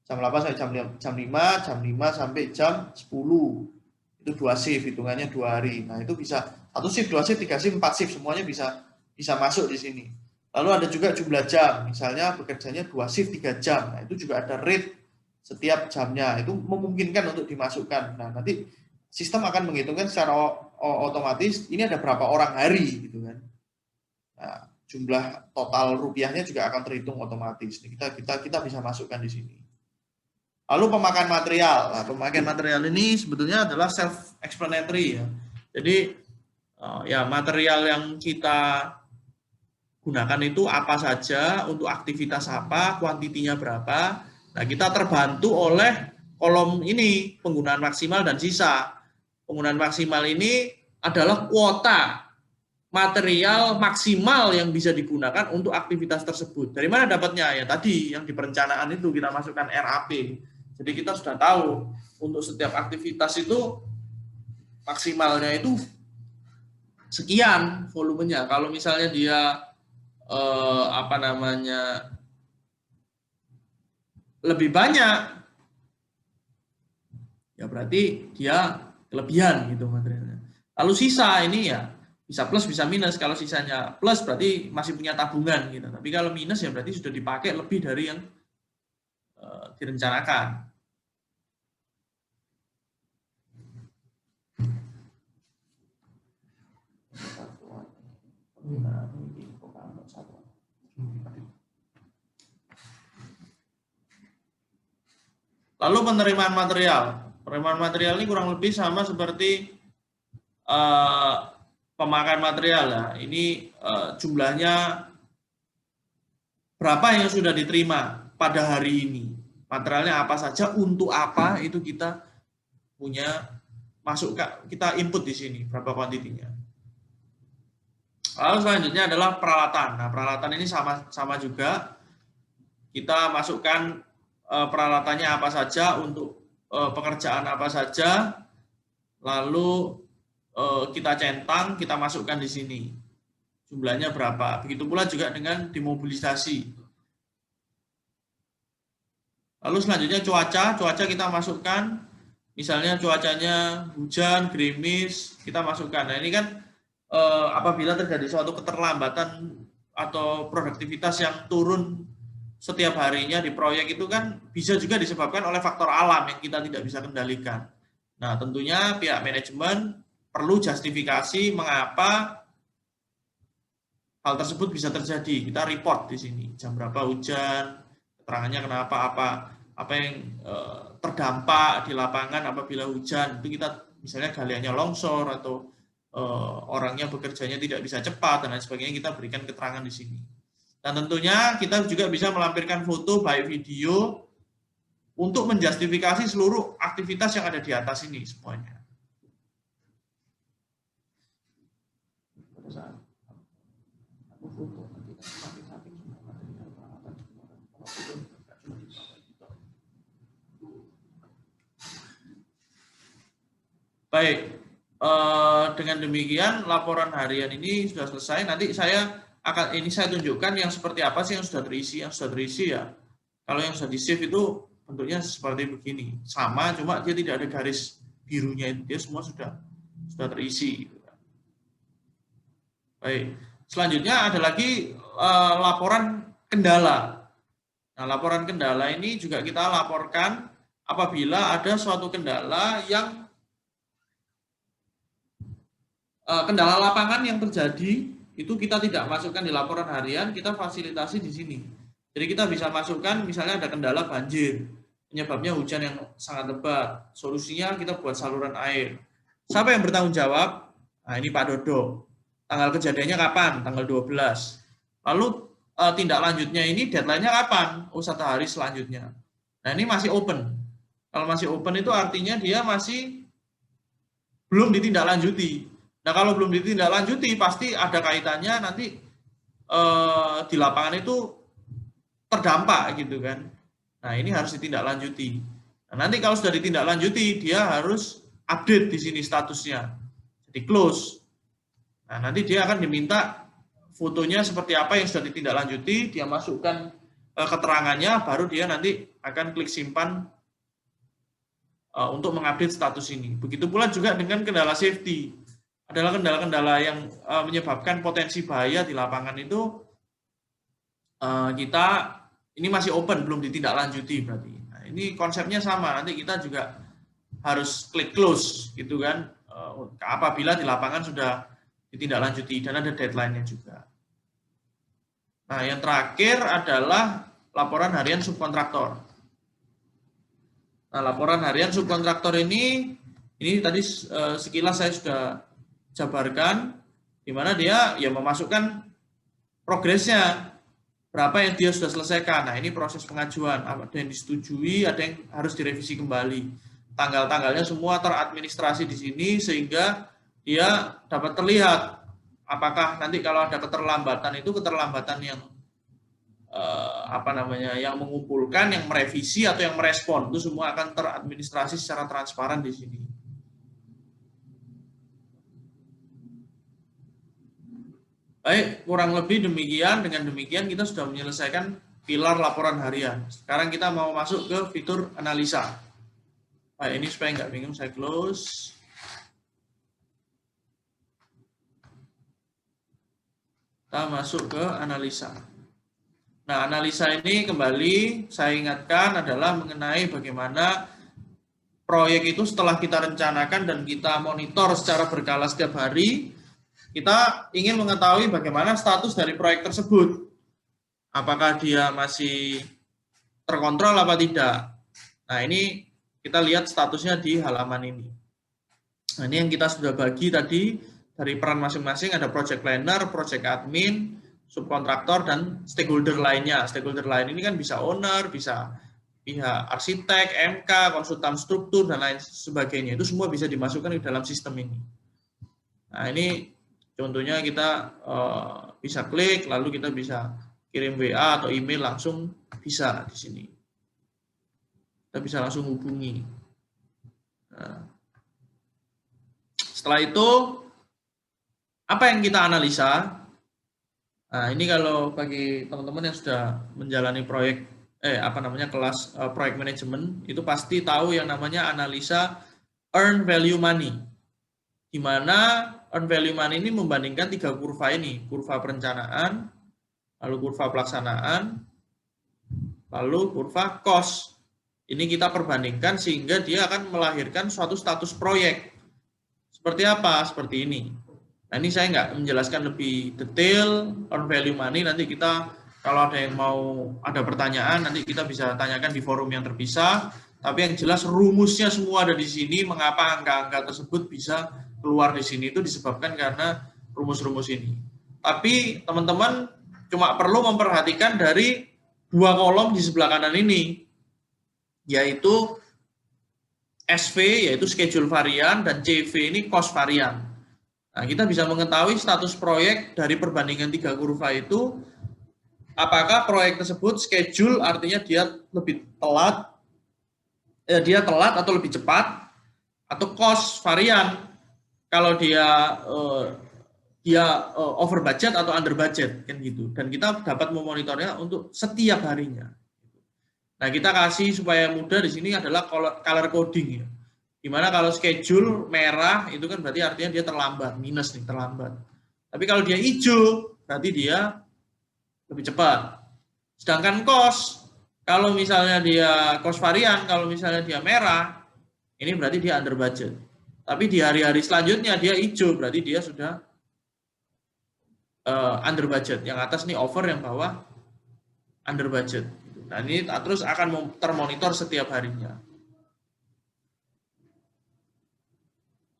Jam 8 sampai jam 5, jam 5 sampai jam 10. Itu 2 shift, hitungannya 2 hari. Nah, itu bisa 1 shift, 2 shift, 3 shift, 4 shift, semuanya bisa masuk di sini. Lalu ada juga jumlah jam, misalnya bekerjanya 2 shift 3 jam. Nah, itu juga ada rate setiap jamnya. Itu memungkinkan untuk dimasukkan. Nah, nanti sistem akan menghitungkan secara otomatis ini ada berapa orang hari gitu kan. Nah, jumlah total rupiahnya juga akan terhitung otomatis. Kita bisa masukkan di sini. Lalu pemakaian material. Nah, pemakaian material ini sebetulnya adalah self explanatory ya. Jadi ya material yang kita gunakan itu apa saja, untuk aktivitas apa, kuantitinya berapa. Nah, kita terbantu oleh kolom ini, penggunaan maksimal dan sisa. Penggunaan maksimal ini adalah kuota material maksimal yang bisa digunakan untuk aktivitas tersebut. Dari mana dapatnya? Ya tadi yang di perencanaan itu kita masukkan RAP. Jadi kita sudah tahu untuk setiap aktivitas itu maksimalnya itu sekian volumenya. Kalau misalnya dia lebih banyak, ya berarti dia kelebihan gitu materialnya. Lalu sisa ini ya bisa plus bisa minus. Kalau sisanya plus berarti masih punya tabungan gitu. Tapi kalau minus ya berarti sudah dipakai lebih dari yang direncanakan. Lalu penerimaan material. Penerimaan material ini kurang lebih sama seperti pemakaian material ya. Ini jumlahnya berapa yang sudah diterima pada hari ini. Materialnya apa saja, untuk apa, itu kita punya kita input di sini berapa kuantitinya. Lalu selanjutnya adalah peralatan. Nah, peralatan ini sama juga. Kita masukkan peralatannya apa saja, untuk pekerjaan apa saja, lalu kita centang, kita masukkan di sini. Jumlahnya berapa. Begitu pula juga dengan dimobilisasi. Lalu selanjutnya cuaca kita masukkan, misalnya cuacanya hujan, gerimis, kita masukkan. Nah, ini kan apabila terjadi suatu keterlambatan atau produktivitas yang turun setiap harinya di proyek itu kan bisa juga disebabkan oleh faktor alam yang kita tidak bisa kendalikan. Nah, tentunya pihak manajemen perlu justifikasi mengapa hal tersebut bisa terjadi. Kita report di sini, jam berapa hujan, keterangannya kenapa, apa yang terdampak di lapangan apabila hujan. Itu kita misalnya galiannya longsor atau orangnya bekerjanya tidak bisa cepat dan lain sebagainya, kita berikan keterangan di sini. Dan tentunya kita juga bisa melampirkan foto by video untuk menjustifikasi seluruh aktivitas yang ada di atas ini semuanya. Baik, dengan demikian laporan harian ini sudah selesai. Nanti saya tunjukkan yang seperti apa sih yang sudah terisi. Yang sudah terisi ya, kalau yang sudah di-save itu bentuknya seperti begini. Sama, cuma dia tidak ada garis birunya itu. Dia semua sudah terisi. Baik, selanjutnya ada lagi laporan kendala. Nah, laporan kendala ini juga kita laporkan apabila ada suatu kendala yang kendala lapangan yang terjadi, itu kita tidak masukkan di laporan harian, kita fasilitasi di sini. Jadi kita bisa masukkan misalnya ada kendala banjir, penyebabnya hujan yang sangat lebat. Solusinya kita buat saluran air. Siapa yang bertanggung jawab? Nah, ini Pak Dodo. Tanggal kejadiannya kapan? Tanggal 12. Lalu tindak lanjutnya ini deadline-nya kapan? Oh, 1 hari selanjutnya. Nah, ini masih open. Kalau masih open itu artinya dia masih belum ditindaklanjuti. Nah, kalau belum ditindaklanjuti, pasti ada kaitannya nanti di lapangan itu terdampak gitu kan. Nah, ini harus ditindaklanjuti. Nah, nanti kalau sudah ditindaklanjuti, dia harus update di sini statusnya. Jadi close. Nah, nanti dia akan diminta fotonya seperti apa yang sudah ditindaklanjuti, dia masukkan keterangannya, baru dia nanti akan klik simpan untuk mengupdate status ini. Begitu pula juga dengan kendala safety. Adalah kendala-kendala yang menyebabkan potensi bahaya di lapangan itu kita ini masih open, belum ditindaklanjuti berarti. Nah, ini konsepnya sama, nanti kita juga harus klik close gitu kan, apabila di lapangan sudah ditindaklanjuti dan ada deadline-nya juga. Nah, yang terakhir adalah laporan harian subkontraktor. Nah, laporan harian subkontraktor ini tadi sekilas saya sudah jabarkan, di mana dia ya memasukkan progresnya, berapa yang dia sudah selesaikan. Nah, ini proses pengajuan, ada yang disetujui, ada yang harus direvisi kembali. Tanggal-tanggalnya semua teradministrasi di sini sehingga dia dapat terlihat apakah nanti kalau ada keterlambatan itu keterlambatan yang yang mengumpulkan, yang merevisi atau yang merespon, itu semua akan teradministrasi secara transparan di sini. Baik, kurang lebih demikian. Dengan demikian kita sudah menyelesaikan pilar laporan harian. Sekarang kita mau masuk ke fitur analisa. Baik, ini supaya nggak bingung, saya close. Kita masuk ke analisa. Nah, analisa ini kembali saya ingatkan adalah mengenai bagaimana proyek itu setelah kita rencanakan dan kita monitor secara berkala setiap hari, kita ingin mengetahui bagaimana status dari proyek tersebut. Apakah dia masih terkontrol apa tidak. Nah, ini kita lihat statusnya di halaman ini. Nah, ini yang kita sudah bagi tadi dari peran masing-masing, ada project planner, project admin, subkontraktor, dan stakeholder lainnya. Stakeholder lain ini kan bisa owner, bisa pihak arsitek, MK, konsultan struktur, dan lain sebagainya. Itu semua bisa dimasukkan ke dalam sistem ini. Nah, ini contohnya kita bisa klik, lalu kita bisa kirim WA atau email langsung bisa di sini. Kita bisa langsung hubungi. Nah, setelah itu, apa yang kita analisa? Nah, ini kalau bagi teman-teman yang sudah menjalani proyek, kelas proyek manajemen, itu pasti tahu yang namanya analisa earn value money. Di mana earn value money ini membandingkan 3 kurva ini, kurva perencanaan, lalu kurva pelaksanaan, lalu kurva cost. Ini kita perbandingkan sehingga dia akan melahirkan suatu status proyek. Seperti apa? Seperti ini. Nah, ini saya nggak menjelaskan lebih detail earn value money, nanti kita kalau ada yang mau ada pertanyaan nanti kita bisa tanyakan di forum yang terpisah, tapi yang jelas rumusnya semua ada di sini, mengapa angka-angka tersebut bisa keluar di sini itu disebabkan karena rumus-rumus ini. Tapi teman-teman cuma perlu memperhatikan dari 2 kolom di sebelah kanan ini, yaitu SV yaitu schedule varian dan CV ini cost varian. Nah, kita bisa mengetahui status proyek dari perbandingan 3 kurva itu, apakah proyek tersebut schedule artinya dia lebih telat, atau lebih cepat, atau cost varian kalau dia over budget atau under budget kan gitu. Dan kita dapat memonitornya untuk setiap harinya. Nah, kita kasih supaya mudah di sini adalah color coding ya. Dimana kalau schedule merah itu kan berarti artinya dia terlambat, minus nih, terlambat. Tapi kalau dia hijau berarti dia lebih cepat. Sedangkan cost, kalau misalnya dia cost varian, kalau misalnya dia merah, ini berarti dia under budget. Tapi di hari-hari selanjutnya dia hijau, berarti dia sudah under budget. Yang atas nih over, yang bawah under budget. Nah, ini terus akan termonitor setiap harinya.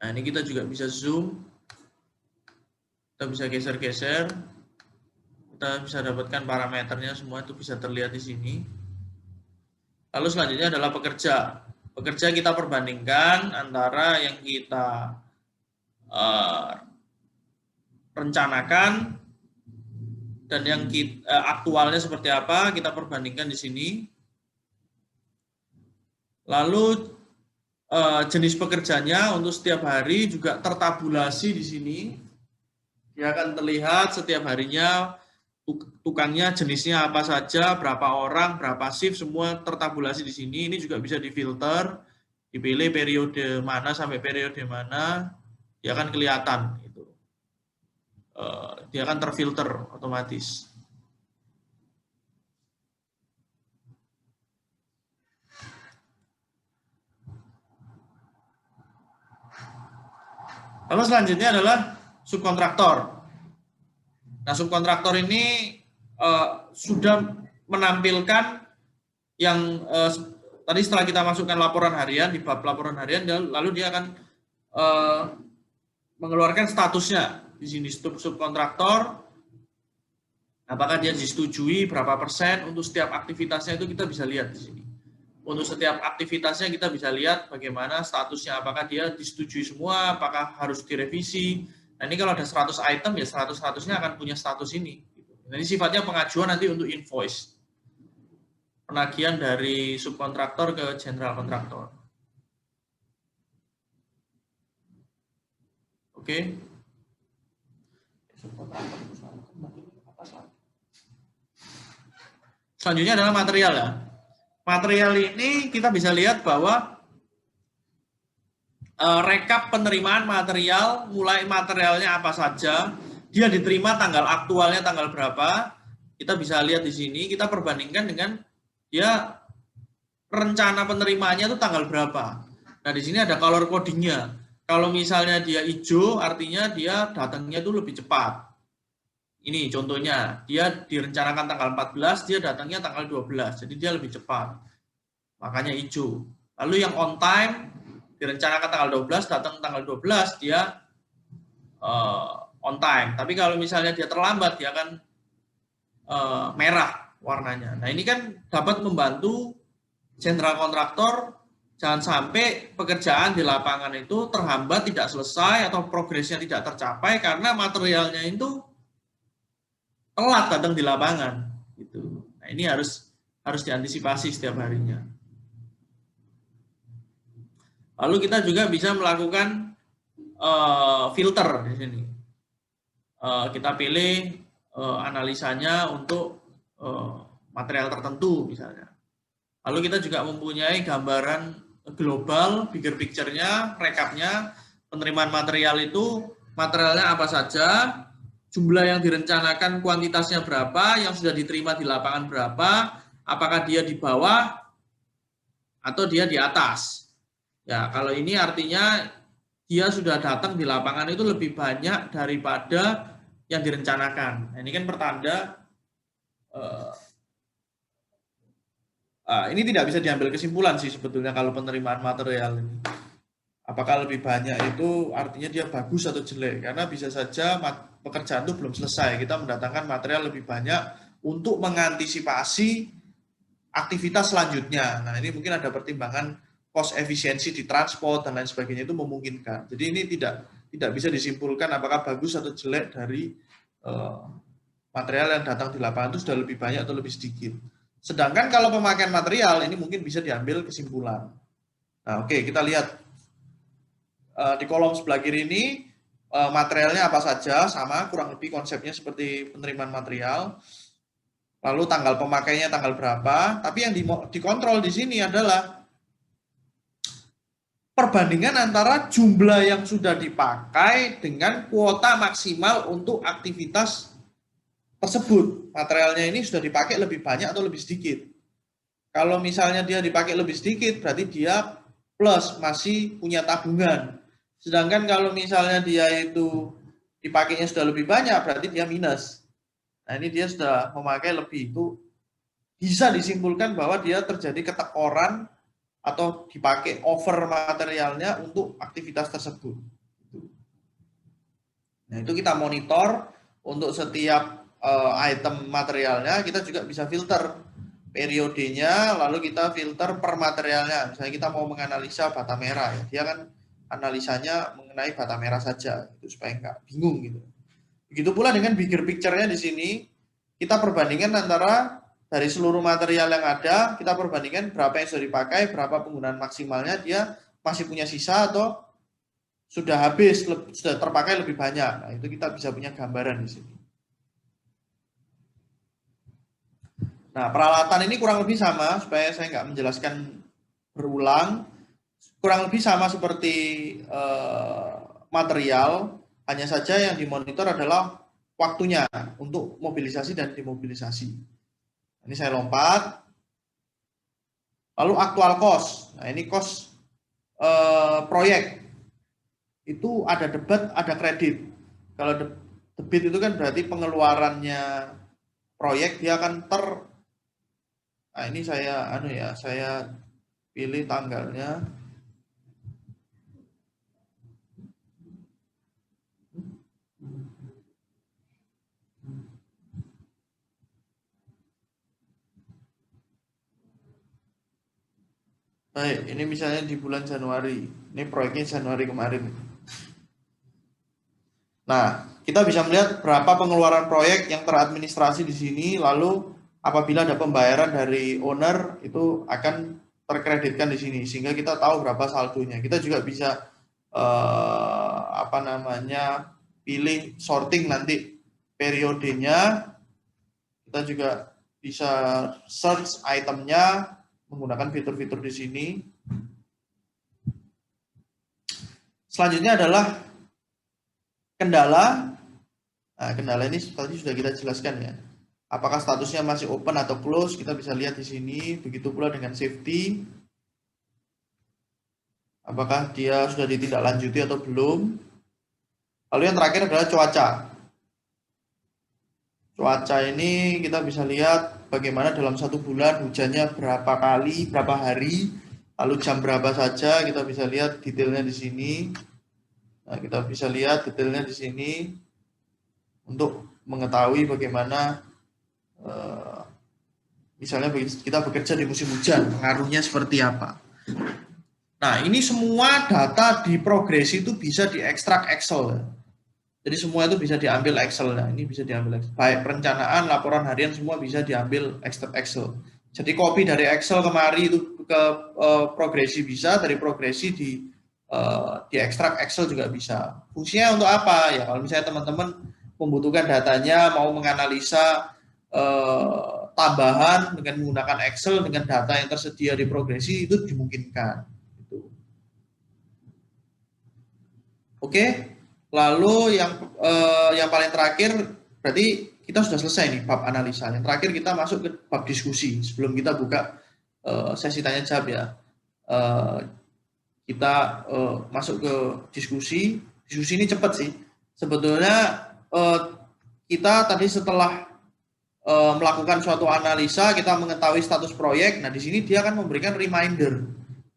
Nah, ini kita juga bisa zoom. Kita bisa geser-geser. Kita bisa dapatkan parameternya semua, itu bisa terlihat di sini. Lalu selanjutnya adalah pekerja. Pekerja kita perbandingkan antara yang kita rencanakan dan yang aktualnya seperti apa, kita perbandingkan di sini. Lalu jenis pekerjanya untuk setiap hari juga tertabulasi di sini. Dia akan terlihat setiap harinya tukangnya jenisnya apa saja, berapa orang, berapa shift, semua tertabulasi di sini. Ini juga bisa difilter, dipilih periode mana sampai periode mana, dia akan kelihatan. Gitu. Dia akan terfilter otomatis. Lalu selanjutnya adalah subkontraktor. Nah, subkontraktor ini sudah menampilkan yang tadi setelah kita masukkan laporan harian, di bab laporan harian, lalu dia akan mengeluarkan statusnya di sini, subkontraktor, apakah dia disetujui, berapa persen, untuk setiap aktivitasnya itu kita bisa lihat di sini. Untuk setiap aktivitasnya kita bisa lihat bagaimana statusnya, apakah dia disetujui semua, apakah harus direvisi. Nah, ini kalau ada 100 item, ya 100-100-nya akan punya status ini. Nah, ini sifatnya pengajuan nanti untuk invoice. Penagihan dari subkontraktor ke general kontraktor. Oke. Selanjutnya adalah material ya. Material ini kita bisa lihat bahwa rekap penerimaan material, mulai materialnya apa saja, dia diterima tanggal aktualnya tanggal berapa, kita bisa lihat di sini, kita perbandingkan dengan dia rencana penerimaannya itu tanggal berapa. Nah, di sini ada color codingnya. Kalau misalnya dia hijau, artinya dia datangnya itu lebih cepat. Ini contohnya, dia direncanakan tanggal 14, dia datangnya tanggal 12, jadi dia lebih cepat. Makanya hijau. Lalu yang on time, direncanakan tanggal 12, datang tanggal 12, dia on time. Tapi kalau misalnya dia terlambat, dia akan merah warnanya. Nah, ini kan dapat membantu general kontraktor jangan sampai pekerjaan di lapangan itu terhambat, tidak selesai, atau progresnya tidak tercapai karena materialnya itu telat datang di lapangan. Gitu. Nah, ini harus diantisipasi setiap harinya. Lalu kita juga bisa melakukan filter di sini. Kita pilih analisanya untuk material tertentu misalnya. Lalu kita juga mempunyai gambaran global, bigger picture-nya, rekapnya, penerimaan material itu, materialnya apa saja, jumlah yang direncanakan kuantitasnya berapa, yang sudah diterima di lapangan berapa, apakah dia di bawah atau dia di atas. Ya, kalau ini artinya dia sudah datang di lapangan itu lebih banyak daripada yang direncanakan. Nah, ini kan pertanda ini tidak bisa diambil kesimpulan sih sebetulnya kalau penerimaan material ini. Apakah lebih banyak itu artinya dia bagus atau jelek? Karena bisa saja pekerjaan itu belum selesai. Kita mendatangkan material lebih banyak untuk mengantisipasi aktivitas selanjutnya. Nah, ini mungkin ada pertimbangan cost efisiensi di transport dan lain sebagainya, itu memungkinkan. Jadi ini tidak bisa disimpulkan apakah bagus atau jelek dari material yang datang di lapangan itu sudah lebih banyak atau lebih sedikit. Sedangkan kalau pemakaian material ini mungkin bisa diambil kesimpulan. Nah, oke, kita lihat di kolom sebelah kiri ini materialnya apa saja, sama kurang lebih konsepnya seperti penerimaan material. Lalu tanggal pemakainya tanggal berapa, tapi yang dikontrol di sini adalah perbandingan antara jumlah yang sudah dipakai dengan kuota maksimal untuk aktivitas tersebut. Materialnya ini sudah dipakai lebih banyak atau lebih sedikit. Kalau misalnya dia dipakai lebih sedikit, berarti dia plus, masih punya tabungan. Sedangkan kalau misalnya dia itu dipakainya sudah lebih banyak, berarti dia minus. Nah, ini dia sudah memakai lebih, itu bisa disimpulkan bahwa dia terjadi ketekoran atau dipakai over materialnya untuk aktivitas tersebut. Nah, itu kita monitor untuk setiap item materialnya, kita juga bisa filter periodenya, lalu kita filter per materialnya. Misalnya kita mau menganalisa bata merah, ya, dia kan analisanya mengenai bata merah saja, itu supaya nggak bingung gitu. Begitu pula dengan bigger picture-nya di sini, kita perbandingkan antara dari seluruh material yang ada, kita perbandingkan berapa yang sudah dipakai, berapa penggunaan maksimalnya, dia masih punya sisa atau sudah habis, sudah terpakai lebih banyak. Nah, itu kita bisa punya gambaran di sini. Nah, peralatan ini kurang lebih sama, supaya saya nggak menjelaskan berulang. Kurang lebih sama seperti material, hanya saja yang dimonitor adalah waktunya untuk mobilisasi dan demobilisasi. Ini saya lompat. Lalu aktual cost. Nah, ini cost proyek. Itu ada debit, ada kredit. Kalau debit itu kan berarti pengeluarannya proyek, dia akan nah ini saya pilih tanggalnya. Baik, ini misalnya di bulan Januari. Ini proyeknya Januari kemarin. Nah, kita bisa melihat berapa pengeluaran proyek yang teradministrasi di sini, lalu apabila ada pembayaran dari owner itu akan terkreditkan di sini, sehingga kita tahu berapa saldonya. Kita juga bisa pilih sorting nanti periodenya. Kita juga bisa search itemnya menggunakan fitur-fitur di sini. Selanjutnya adalah kendala. Nah, kendala ini tadi sudah kita jelaskan ya. Apakah statusnya masih open atau close, kita bisa lihat di sini. Begitu pula dengan safety. Apakah dia sudah ditindaklanjuti atau belum. Lalu yang terakhir adalah cuaca. Cuaca ini kita bisa lihat bagaimana dalam satu bulan hujannya berapa kali, berapa hari, lalu jam berapa saja. Kita bisa lihat detailnya di sini. Nah, kita bisa lihat detailnya di sini untuk mengetahui bagaimana misalnya kita bekerja di musim hujan, pengaruhnya seperti apa. Nah, ini semua data di progresi itu bisa diekstrak Excel. Jadi semua itu bisa diambil Excel. Nah, ini bisa diambil Excel. Baik perencanaan, laporan harian, semua bisa diambil Excel. Jadi copy dari Excel kemari itu ke progresi bisa, dari progresi diekstrak Excel juga bisa. Fungsinya untuk apa? Ya kalau misalnya teman-teman membutuhkan datanya, mau menganalisa tambahan dengan menggunakan Excel dengan data yang tersedia di progresi, itu dimungkinkan. Oke. Lalu yang paling terakhir, berarti kita sudah selesai nih bab analisa. Yang terakhir kita masuk ke bab diskusi. Sebelum kita buka sesi tanya jawab ya, kita masuk ke diskusi. Diskusi ini cepat sih. Sebetulnya kita tadi setelah melakukan suatu analisa, kita mengetahui status proyek. Nah, di sini dia akan memberikan reminder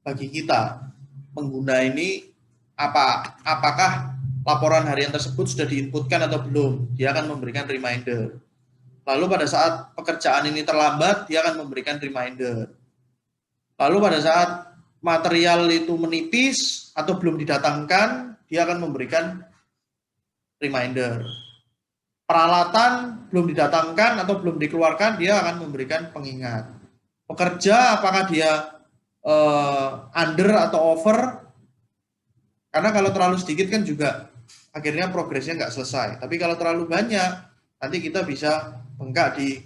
bagi kita pengguna ini apakah laporan harian tersebut sudah diinputkan atau belum. Dia akan memberikan reminder. Lalu pada saat pekerjaan ini terlambat, dia akan memberikan reminder. Lalu pada saat material itu menipis atau belum didatangkan, dia akan memberikan reminder. Peralatan belum didatangkan atau belum dikeluarkan, dia akan memberikan pengingat. Pekerja apakah dia under atau over? Karena kalau terlalu sedikit kan juga akhirnya progresnya nggak selesai. Tapi kalau terlalu banyak, nanti kita bisa bengkak di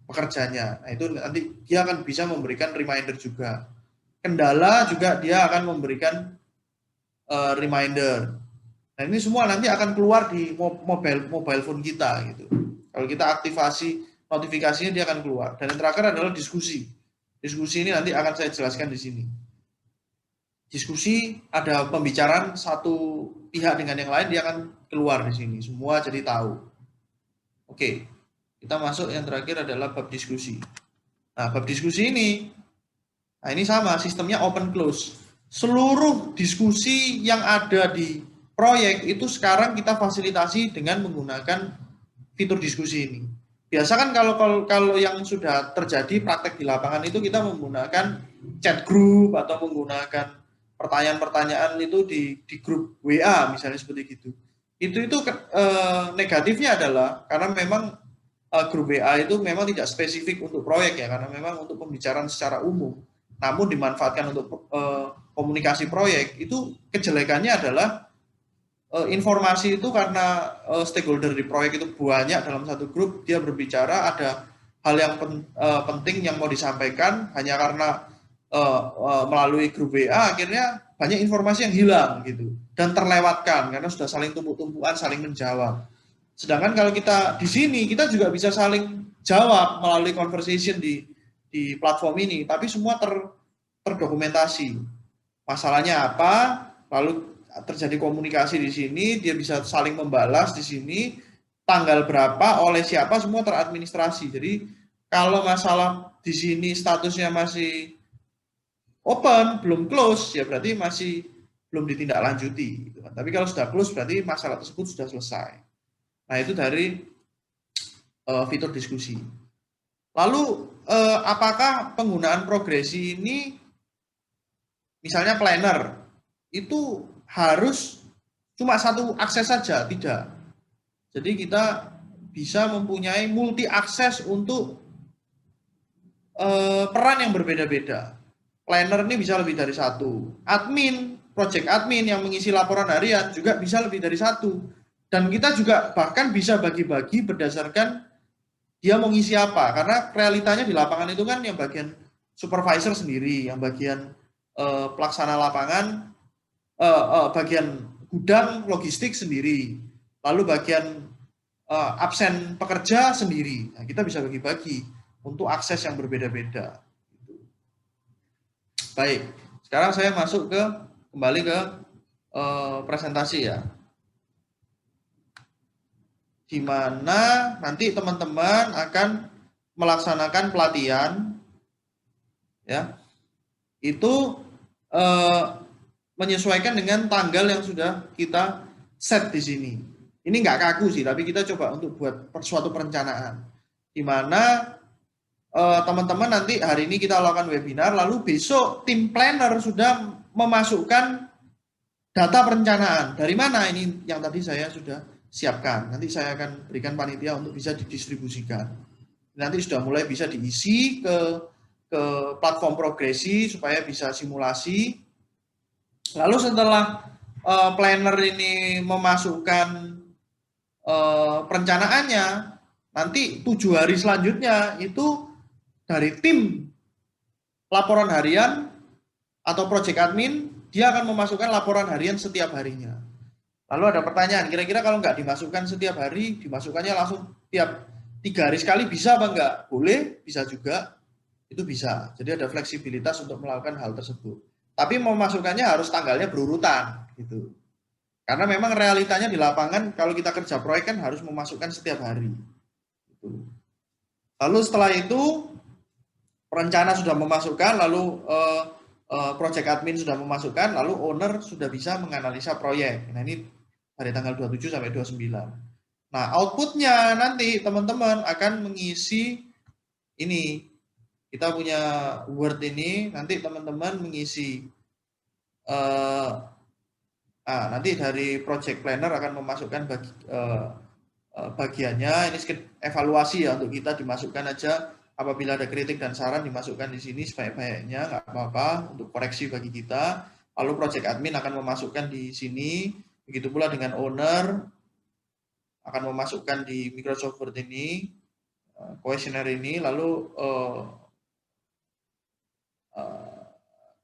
pekerjanya. Nah, itu nanti dia akan bisa memberikan reminder juga. Kendala juga dia akan memberikan reminder. Nah, ini semua nanti akan keluar di mobile phone kita gitu. Kalau kita aktifasi notifikasinya, dia akan keluar. Dan yang terakhir adalah diskusi. Diskusi ini nanti akan saya jelaskan di sini. Diskusi ada pembicaraan satu pihak dengan yang lain, dia akan keluar di sini. Semua jadi tahu. Oke, kita masuk yang terakhir adalah bab diskusi. Nah, bab diskusi ini, nah ini sama, sistemnya open close. Seluruh diskusi yang ada di proyek itu sekarang kita fasilitasi dengan menggunakan fitur diskusi ini. Biasa kan kalau yang sudah terjadi praktek di lapangan itu kita menggunakan chat group atau menggunakan pertanyaan-pertanyaan itu di grup WA misalnya seperti gitu. Itu negatifnya adalah karena memang grup WA itu memang tidak spesifik untuk proyek ya, karena memang untuk pembicaraan secara umum. Namun dimanfaatkan untuk komunikasi proyek, itu kejelekannya adalah informasi itu karena stakeholder di proyek itu banyak dalam satu grup, dia berbicara ada hal yang penting yang mau disampaikan, hanya karena melalui grup WA akhirnya banyak informasi yang hilang gitu dan terlewatkan karena sudah saling tumpuk-tumpukan, saling menjawab. Sedangkan kalau kita di sini kita juga bisa saling jawab melalui conversation di platform ini, tapi semua terdokumentasi. Masalahnya apa, lalu terjadi komunikasi di sini, dia bisa saling membalas di sini, tanggal berapa, oleh siapa, semua teradministrasi. Jadi kalau masalah di sini statusnya masih open, belum close, ya berarti masih belum ditindaklanjuti. Gitu kan. Tapi kalau sudah close, berarti masalah tersebut sudah selesai. Nah itu dari fitur diskusi. Lalu apakah penggunaan progresi ini, misalnya planner, itu harus cuma satu akses saja? Tidak. Jadi kita bisa mempunyai multi akses untuk peran yang berbeda-beda. Planner ini bisa lebih dari satu. Admin, project admin yang mengisi laporan harian juga bisa lebih dari satu. Dan kita juga bahkan bisa bagi-bagi berdasarkan dia mau ngisi apa. Karena realitanya di lapangan itu kan yang bagian supervisor sendiri, yang bagian pelaksana lapangan, bagian gudang logistik sendiri, lalu bagian absen pekerja sendiri. Nah, kita bisa bagi-bagi untuk akses yang berbeda-beda. Baik, sekarang saya masuk kembali ke presentasi ya. Di mana nanti teman-teman akan melaksanakan pelatihan ya. Itu menyesuaikan dengan tanggal yang sudah kita set di sini. Ini nggak kaku sih, tapi kita coba untuk buat suatu perencanaan. Di mana teman-teman nanti hari ini kita lakukan webinar, lalu besok tim planner sudah memasukkan data perencanaan. Dari mana ini yang tadi saya sudah siapkan. Nanti saya akan berikan panitia untuk bisa didistribusikan. Nanti sudah mulai bisa diisi ke platform progresi supaya bisa simulasi. Lalu setelah planner ini memasukkan perencanaannya, nanti 7 hari selanjutnya itu dari tim laporan harian atau project admin, dia akan memasukkan laporan harian setiap harinya. Lalu ada pertanyaan, kira-kira kalau nggak dimasukkan setiap hari, dimasukkannya langsung tiap 3 hari sekali bisa apa enggak? Boleh, bisa juga, itu bisa. Jadi ada fleksibilitas untuk melakukan hal tersebut. Tapi memasukkannya harus tanggalnya berurutan, gitu. Karena memang realitanya di lapangan, kalau kita kerja proyek kan harus memasukkan setiap hari. Gitu. Lalu setelah itu, perencana sudah memasukkan, lalu project admin sudah memasukkan, lalu owner sudah bisa menganalisa proyek. Nah ini dari tanggal 27 sampai 29. Nah outputnya nanti teman-teman akan mengisi ini. Kita punya Word ini, nanti teman-teman mengisi. Nanti dari project planner akan memasukkan bagiannya. Ini evaluasi ya untuk kita, dimasukkan aja. Apabila ada kritik dan saran dimasukkan di sini sebaik-baiknya, nggak apa-apa, untuk koreksi bagi kita. Lalu project admin akan memasukkan di sini, begitu pula dengan owner akan memasukkan di Microsoft Word ini, questionnaire ini, lalu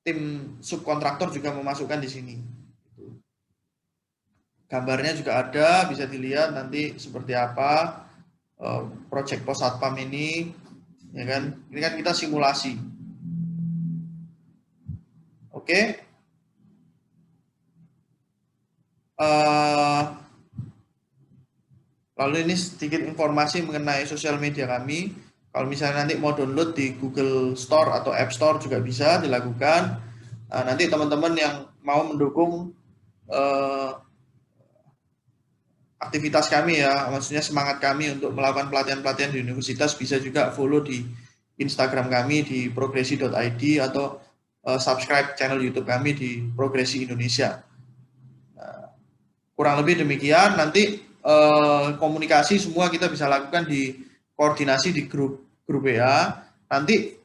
tim subkontraktor juga memasukkan di sini. Gambarnya juga ada, bisa dilihat nanti seperti apa project pos satpam ini. Ya kan, ini kan kita simulasi. Oke. Lalu ini sedikit informasi mengenai sosial media kami. Kalau misalnya nanti mau download di Google Store atau App Store juga bisa dilakukan. Nanti teman-teman yang mau mendukung aktivitas kami ya, maksudnya semangat kami untuk melakukan pelatihan-pelatihan di universitas, bisa juga follow di Instagram kami di progresi.id atau subscribe channel YouTube kami di Progresi Indonesia. Nah, kurang lebih demikian. Nanti komunikasi semua kita bisa lakukan di koordinasi di grup WA. Nanti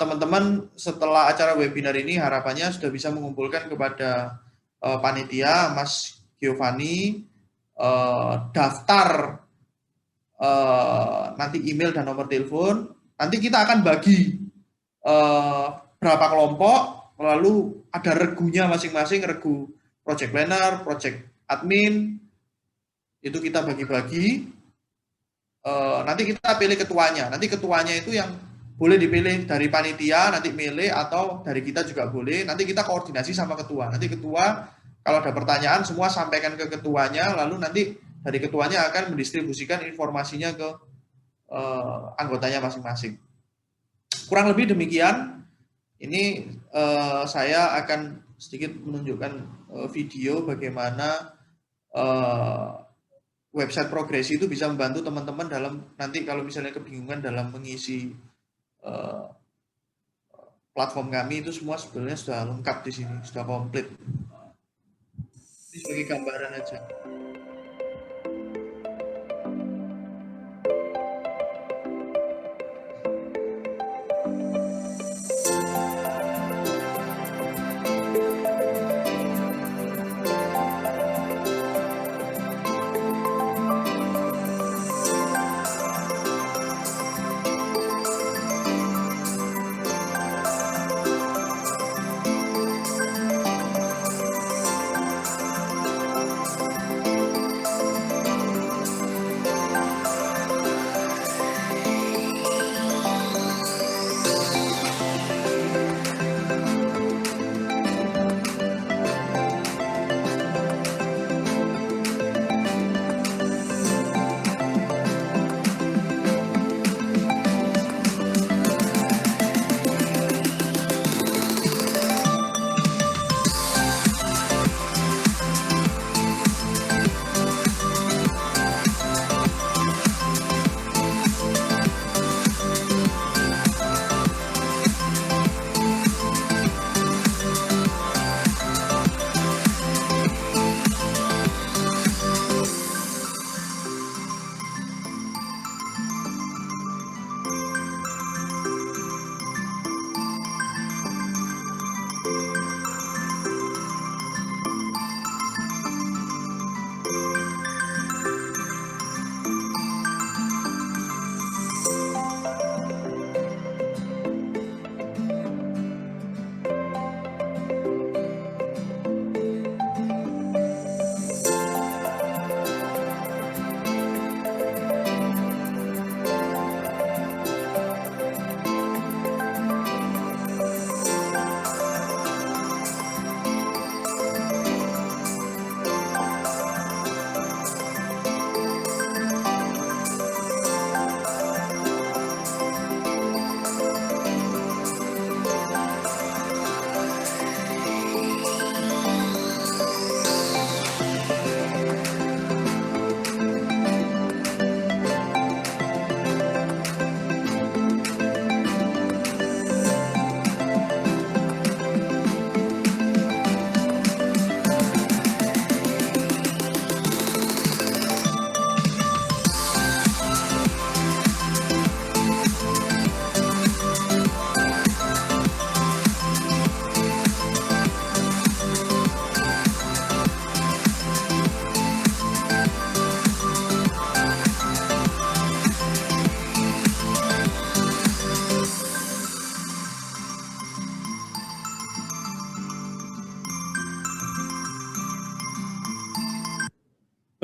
teman-teman setelah acara webinar ini harapannya sudah bisa mengumpulkan kepada panitia, Mas Giovanni, daftar nanti email dan nomor telepon. Nanti kita akan bagi berapa kelompok, lalu ada regunya masing-masing, regu project planner, project admin, itu kita bagi-bagi. Nanti kita pilih ketuanya. Nanti ketuanya itu yang boleh dipilih dari panitia, nanti milih, atau dari kita juga boleh. Nanti kita koordinasi sama ketua. Nanti ketua kalau ada pertanyaan semua sampaikan ke ketuanya, lalu nanti dari ketuanya akan mendistribusikan informasinya ke anggotanya masing-masing. Kurang lebih demikian. Ini saya akan sedikit menunjukkan video bagaimana website progresi itu bisa membantu teman-teman dalam nanti kalau misalnya kebingungan dalam mengisi platform kami, itu semua sebenarnya sudah lengkap di sini, sudah komplit. Ini sebagai gambaran aja.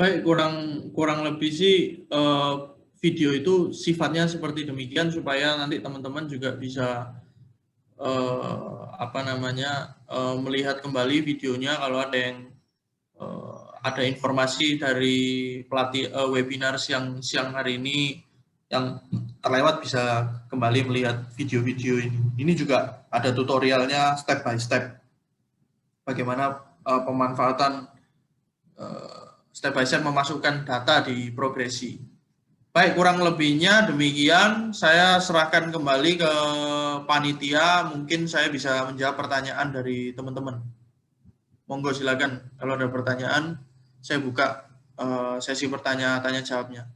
Baik, kurang lebih sih video itu sifatnya seperti demikian supaya nanti teman-teman juga bisa melihat kembali videonya kalau ada yang ada informasi dari pelatih webinar siang hari ini yang terlewat, bisa kembali melihat video-video ini. Ini juga ada tutorialnya step by step bagaimana pemanfaatan step by step memasukkan data di progresi. Baik, kurang lebihnya demikian. Saya serahkan kembali ke panitia. Mungkin saya bisa menjawab pertanyaan dari teman-teman. Monggo silakan. Kalau ada pertanyaan, saya buka sesi tanya jawabnya.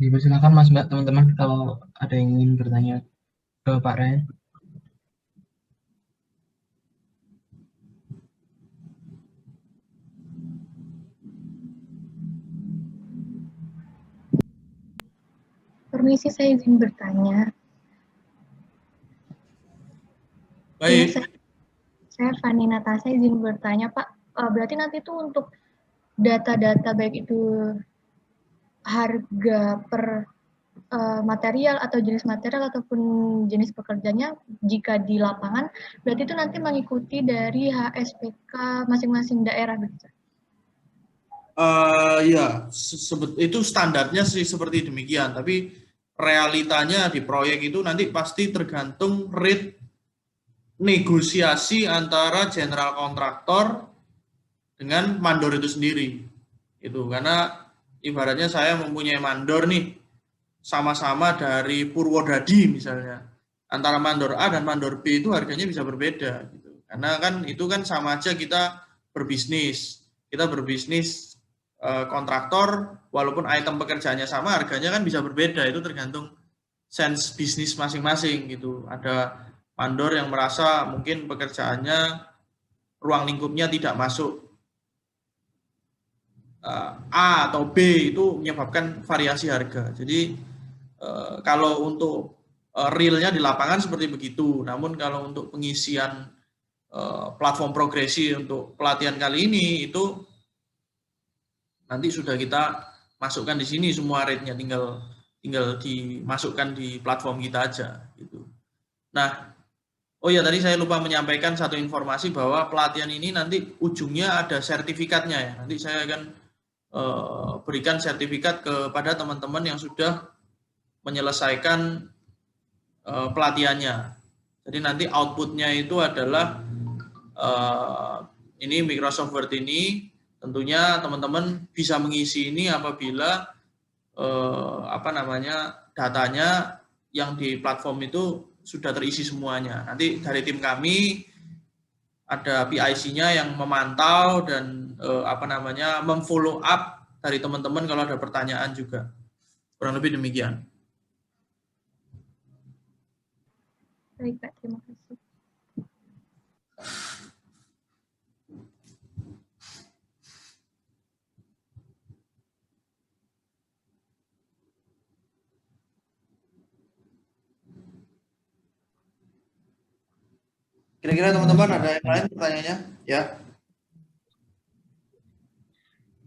Dipersilakan Mas Mbak, teman-teman kalau ada yang ingin bertanya ke Pak Ryan. Permisi, saya izin bertanya. Iya, Baik. saya Fani Natasha izin bertanya, Pak. Berarti nanti itu untuk data-data baik itu harga per material atau jenis material ataupun jenis pekerjanya jika di lapangan, berarti itu nanti mengikuti dari HSPK masing-masing daerah begitu. Ya, itu standarnya sih seperti demikian. Tapi realitanya di proyek itu nanti pasti tergantung rate negosiasi antara general kontraktor dengan mandor itu sendiri. Itu karena ibaratnya saya mempunyai mandor nih, sama-sama dari Purwodadi misalnya. Antara mandor A dan mandor B itu harganya bisa berbeda gitu. Karena kan itu kan sama aja kita berbisnis. Kita berbisnis kontraktor, walaupun item pekerjaannya sama, harganya kan bisa berbeda. Itu tergantung sense bisnis masing-masing gitu. Ada mandor yang merasa mungkin pekerjaannya ruang lingkupnya tidak masuk A atau B, itu menyebabkan variasi harga. Jadi kalau untuk realnya di lapangan seperti begitu. Namun kalau untuk pengisian platform progresi untuk pelatihan kali ini itu nanti sudah kita masukkan di sini semua rate-nya, tinggal dimasukkan di platform kita aja gitu. Nah, oh ya tadi saya lupa menyampaikan satu informasi bahwa pelatihan ini nanti ujungnya ada sertifikatnya ya. Nanti saya akan berikan sertifikat kepada teman-teman yang sudah menyelesaikan pelatihannya. Jadi nanti outputnya itu adalah ini Microsoft Word ini. Tentunya teman-teman bisa mengisi ini apabila datanya yang di platform itu sudah terisi semuanya. Nanti dari tim kami ada PIC-nya yang memantau dan memfollow up dari teman-teman kalau ada pertanyaan juga. Kurang lebih demikian. Baik, Pak. Terima kasih. Kira-kira teman-teman ada yang lain pertanyaannya? Ya.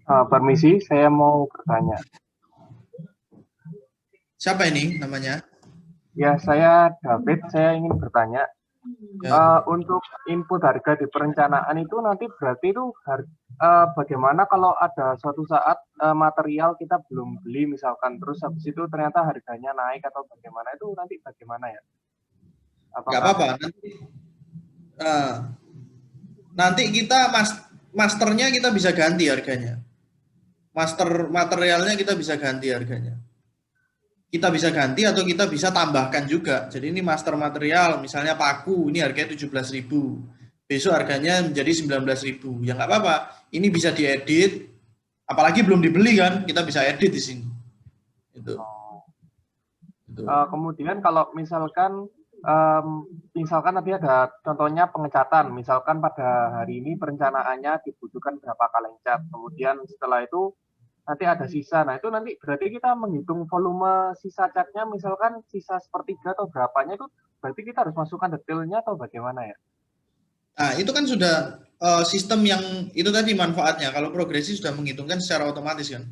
Permisi, saya mau bertanya. Siapa ini namanya? Ya, saya David. Saya ingin bertanya. Ya. Untuk input harga di perencanaan itu nanti berarti itu bagaimana kalau ada suatu saat material kita belum beli misalkan, terus habis itu ternyata harganya naik atau bagaimana, itu nanti bagaimana ya? Nggak apa-apa. Nanti kita masternya kita bisa ganti harganya. Master materialnya kita bisa ganti harganya. Kita bisa ganti atau kita bisa tambahkan juga. Jadi ini master material, misalnya paku, ini harganya 17.000. Besok harganya menjadi 19.000. Ya nggak apa-apa. Ini bisa diedit. Apalagi belum dibeli kan, kita bisa edit di sini. Itu. Kemudian kalau misalkan tadi ada contohnya pengecatan, misalkan pada hari ini perencanaannya dibutuhkan berapa kaleng cat, kemudian setelah itu nanti ada sisa. Nah itu nanti berarti kita menghitung volume sisa catnya, misalkan sisa sepertiga atau berapanya, itu berarti kita harus masukkan detailnya atau bagaimana ya? Nah itu kan sudah sistem yang itu tadi manfaatnya. Kalau progresi sudah menghitungkan secara otomatis kan.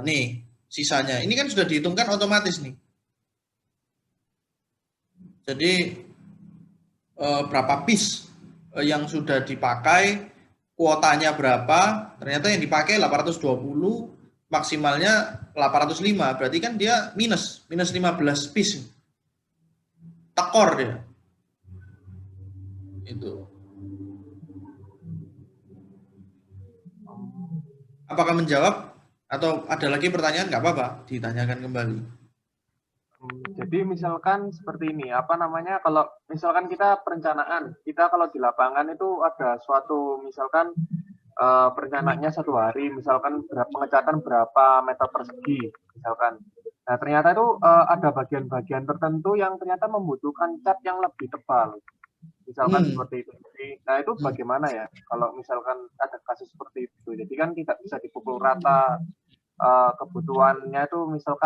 Nih sisanya, ini kan sudah dihitungkan otomatis nih. Jadi berapa piece yang sudah dipakai, kuotanya berapa, ternyata yang dipakai 820, maksimalnya 805, berarti kan dia minus 15 piece. Tekor dia. Itu. Apakah menjawab atau ada lagi pertanyaan? Nggak apa-apa, ditanyakan kembali. Jadi misalkan seperti ini, kalau misalkan kita perencanaan, kita kalau di lapangan itu ada suatu misalkan perencanaannya 1 hari, misalkan pengecatan berapa meter persegi, misalkan. Nah, ternyata itu ada bagian-bagian tertentu yang ternyata membutuhkan cat yang lebih tebal, misalkan seperti itu. Jadi, nah itu bagaimana ya kalau misalkan ada kasus seperti itu? Jadi kan tidak bisa dipukul rata kebutuhannya itu, misal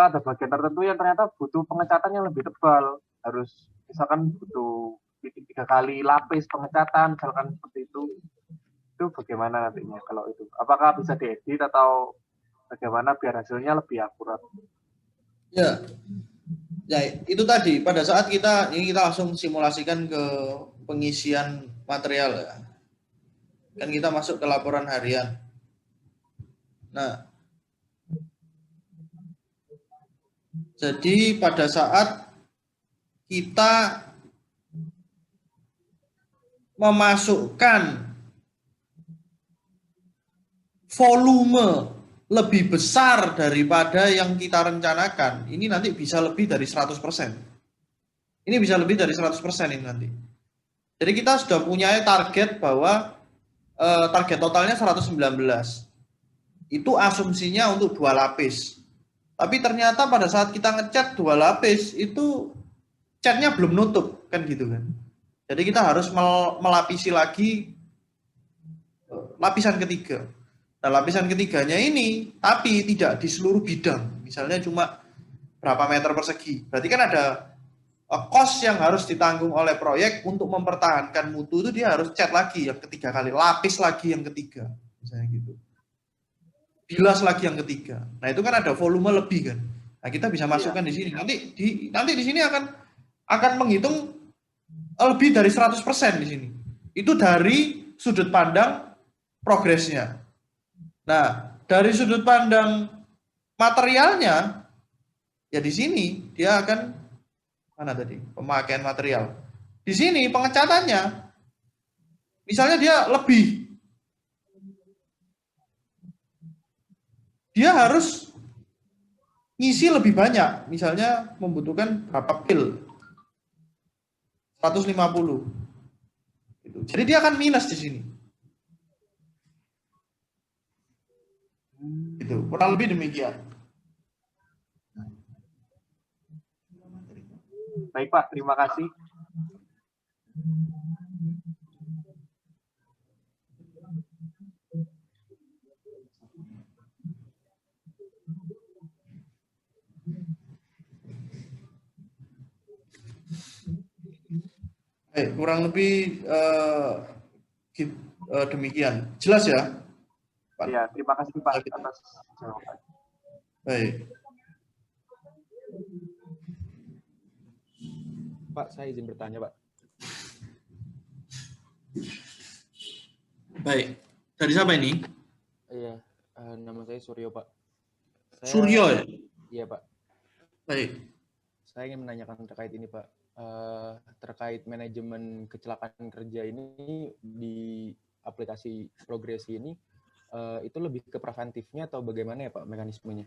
ada bagian tertentu yang ternyata butuh pengecatan yang lebih tebal, harus misalkan butuh 3 kali lapis pengecatan, misalkan seperti itu bagaimana nantinya kalau itu? Apakah bisa diedit atau bagaimana biar hasilnya lebih akurat? Ya, ya itu tadi pada saat kita langsung simulasikan ke pengisian material ya. Kan kita masuk ke laporan harian. Nah, jadi pada saat kita memasukkan volume lebih besar daripada yang kita rencanakan, ini nanti bisa lebih dari 100%. Ini bisa lebih dari 100% ini nanti. Jadi kita sudah punya target bahwa target totalnya 119. Itu asumsinya untuk 2 lapis. Tapi ternyata pada saat kita ngecat 2 lapis, itu catnya belum nutup, kan gitu kan. Jadi kita harus melapisi lagi lapisan ketiga. Nah, lapisan ketiganya ini, tapi tidak di seluruh bidang. Misalnya cuma berapa meter persegi. Berarti kan ada cost yang harus ditanggung oleh proyek untuk mempertahankan mutu, itu dia harus cat lagi yang ketiga kali, lapis lagi yang ketiga, misalnya gitu. Bilas lagi yang ketiga. Nah, itu kan ada volume lebih kan. Nah, kita bisa masukkan di sini. Nanti di sini akan menghitung lebih dari 100% di sini. Itu dari sudut pandang progresnya. Nah, dari sudut pandang materialnya, ya di sini dia akan mana tadi? Pemakaian material. Di sini pengecatannya, misalnya dia lebih, dia harus ngisi lebih banyak. Misalnya membutuhkan berapa pil? 150. Jadi dia akan minus di sini. Itu kurang lebih demikian. Baik Pak, terima kasih. Kurang lebih demikian. Jelas ya? Pak? Ya, terima kasih Pak atas jawaban. Baik. Pak, saya izin bertanya, Pak. Baik. Dari siapa ini? Iya, nama saya Suryo, Pak. Suryo ya? Iya, Pak. Baik. Saya ingin menanyakan terkait ini, Pak. Terkait manajemen kecelakaan kerja ini di aplikasi Progresi ini, itu lebih ke preventifnya atau bagaimana ya, Pak, mekanismenya?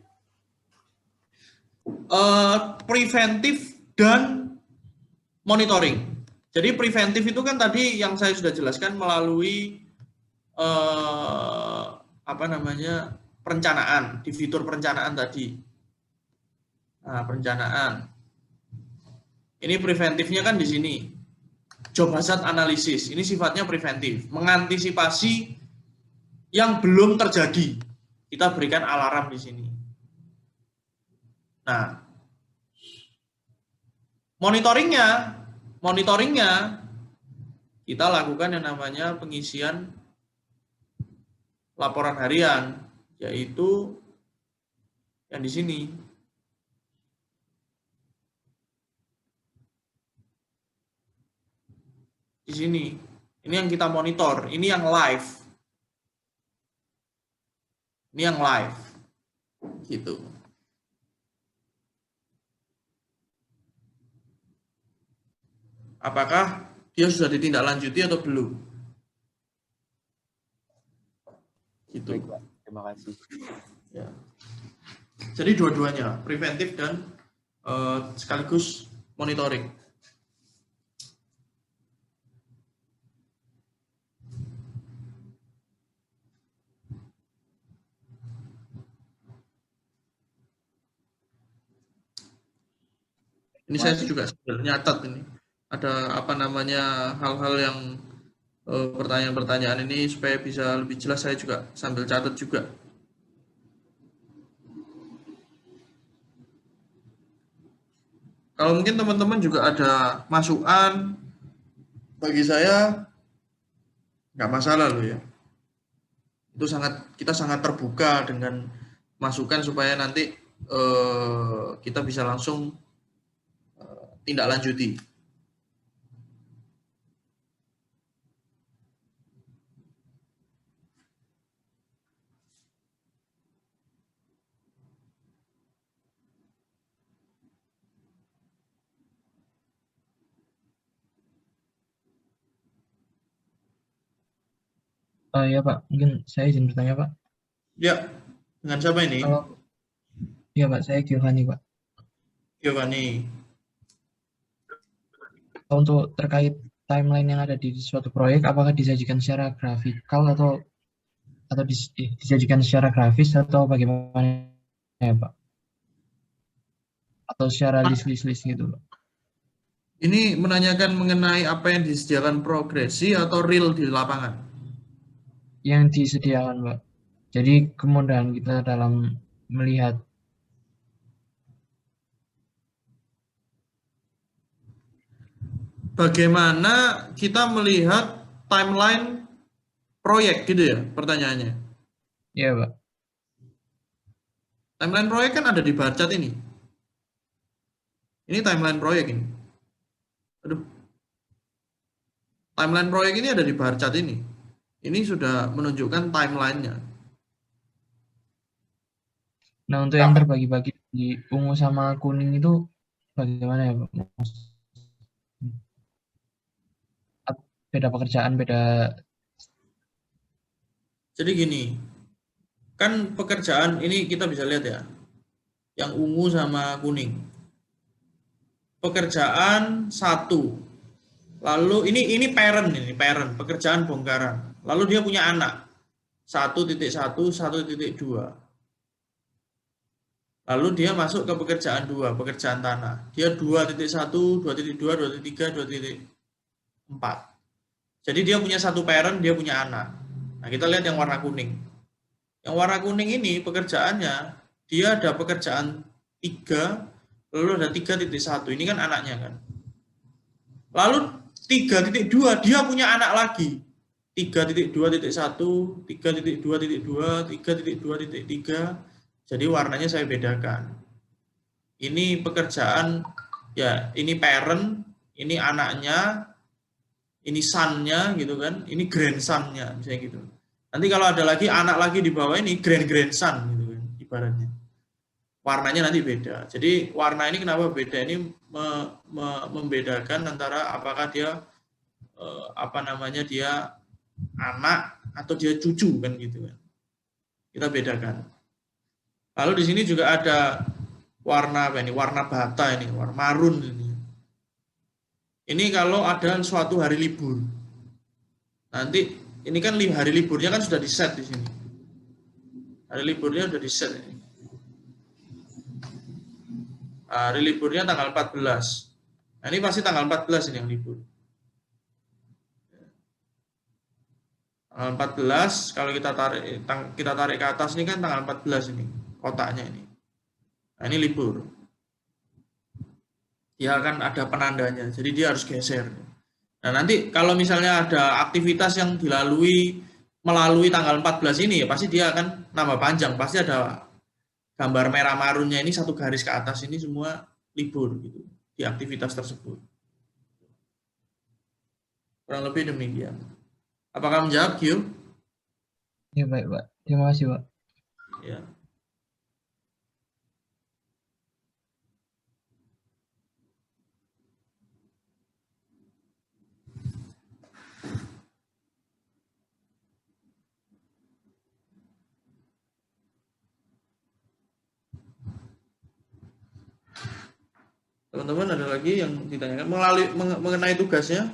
Preventif dan monitoring. Jadi preventif itu kan tadi yang saya sudah jelaskan melalui perencanaan, di fitur perencanaan tadi. Nah, perencanaan. Ini preventifnya kan di sini. Job hazard analysis. Ini sifatnya preventif, mengantisipasi yang belum terjadi. Kita berikan alarm di sini. Nah, monitoringnya kita lakukan yang namanya pengisian laporan harian, yaitu yang di sini. Di sini. Ini yang kita monitor, ini yang live. Ini yang live. Gitu. Apakah dia sudah ditindaklanjuti atau belum? Gitu. Baik, Pak. Terima kasih. Ya. Jadi dua-duanya, preventif dan sekaligus monitoring. Ini saya juga sebenarnya nyatat ini. Ada apa namanya hal-hal yang pertanyaan-pertanyaan ini supaya bisa lebih jelas saya juga sambil catat juga. Kalau mungkin teman-teman juga ada masukan, bagi saya nggak masalah loh ya. Itu kita sangat terbuka dengan masukan supaya nanti kita bisa langsung tindak lanjuti. Ya Pak, mungkin saya izin bertanya Pak. Ya, dengan siapa ini? Kalau ya Pak, saya Giovanni Pak. Giovanni. Untuk terkait timeline yang ada di suatu proyek, apakah disajikan secara grafikal atau disajikan secara grafis atau bagaimana ya Pak? Atau secara list gitu Pak? Ini menanyakan mengenai apa yang disediakan progresi atau real di lapangan. Yang disediakan Pak. Jadi kemudahan kita dalam melihat. Bagaimana kita melihat timeline proyek gitu ya pertanyaannya. Ya Pak. Timeline proyek kan ada di bar chat ini. Ini timeline proyek ini. Aduh. Timeline proyek ini ada di bar chat ini. Ini sudah menunjukkan timelinenya. Nah untuk yang terbagi-bagi di ungu sama kuning itu bagaimana ya Pak? Beda pekerjaan, beda. Jadi gini, kan pekerjaan ini kita bisa lihat ya, yang ungu sama kuning. Pekerjaan satu, lalu ini parent, pekerjaan bongkaran. Lalu dia punya anak, 1.1, 1.2. Lalu dia masuk ke pekerjaan 2, pekerjaan tanah. Dia 2.1, 2.2, 2.3, 2.4. Jadi dia punya satu parent, dia punya anak. Nah, kita lihat yang warna kuning. Yang warna kuning ini pekerjaannya, dia ada pekerjaan 3, lalu ada 3.1. Ini kan anaknya kan. Lalu 3.2, dia punya anak lagi. 3.2.1, 3.2.2, 3.2.3. Jadi warnanya saya bedakan. Ini pekerjaan, ya ini parent, ini anaknya, ini son-nya gitu kan, ini grandson-nya misalnya gitu. Nanti kalau ada lagi anak lagi di bawah ini grandson gitu kan ibaratnya. Warnanya nanti beda. Jadi warna ini kenapa beda? Ini membedakan antara apakah dia apa namanya dia anak atau dia cucu kan gitu kan. Kita bedakan. Lalu di sini juga ada warna apa ini? Warna bata ini, warna marun ini. Ini kalau ada suatu hari libur. Nanti ini kan hari liburnya kan sudah di set di sini. Hari liburnya sudah di set ini. Hari liburnya tanggal 14. Nah, ini pasti tanggal 14 ini yang libur. Tanggal 14 kalau kita tarik ke atas ini kan tanggal 14 ini kotaknya ini. Nah, ini libur. Dia akan ada penandanya. Jadi dia harus geser. Nah, nanti kalau misalnya ada aktivitas yang melalui tanggal 14 ini ya pasti dia akan nambah panjang. Pasti ada gambar merah marunnya ini satu garis ke atas ini semua libur gitu di aktivitas tersebut. Kurang lebih demikian. Apakah menjawab, Gio? Ya baik Pak. Terima kasih Pak. Ya. Teman-teman ada lagi yang ditanyakan mengenai tugasnya?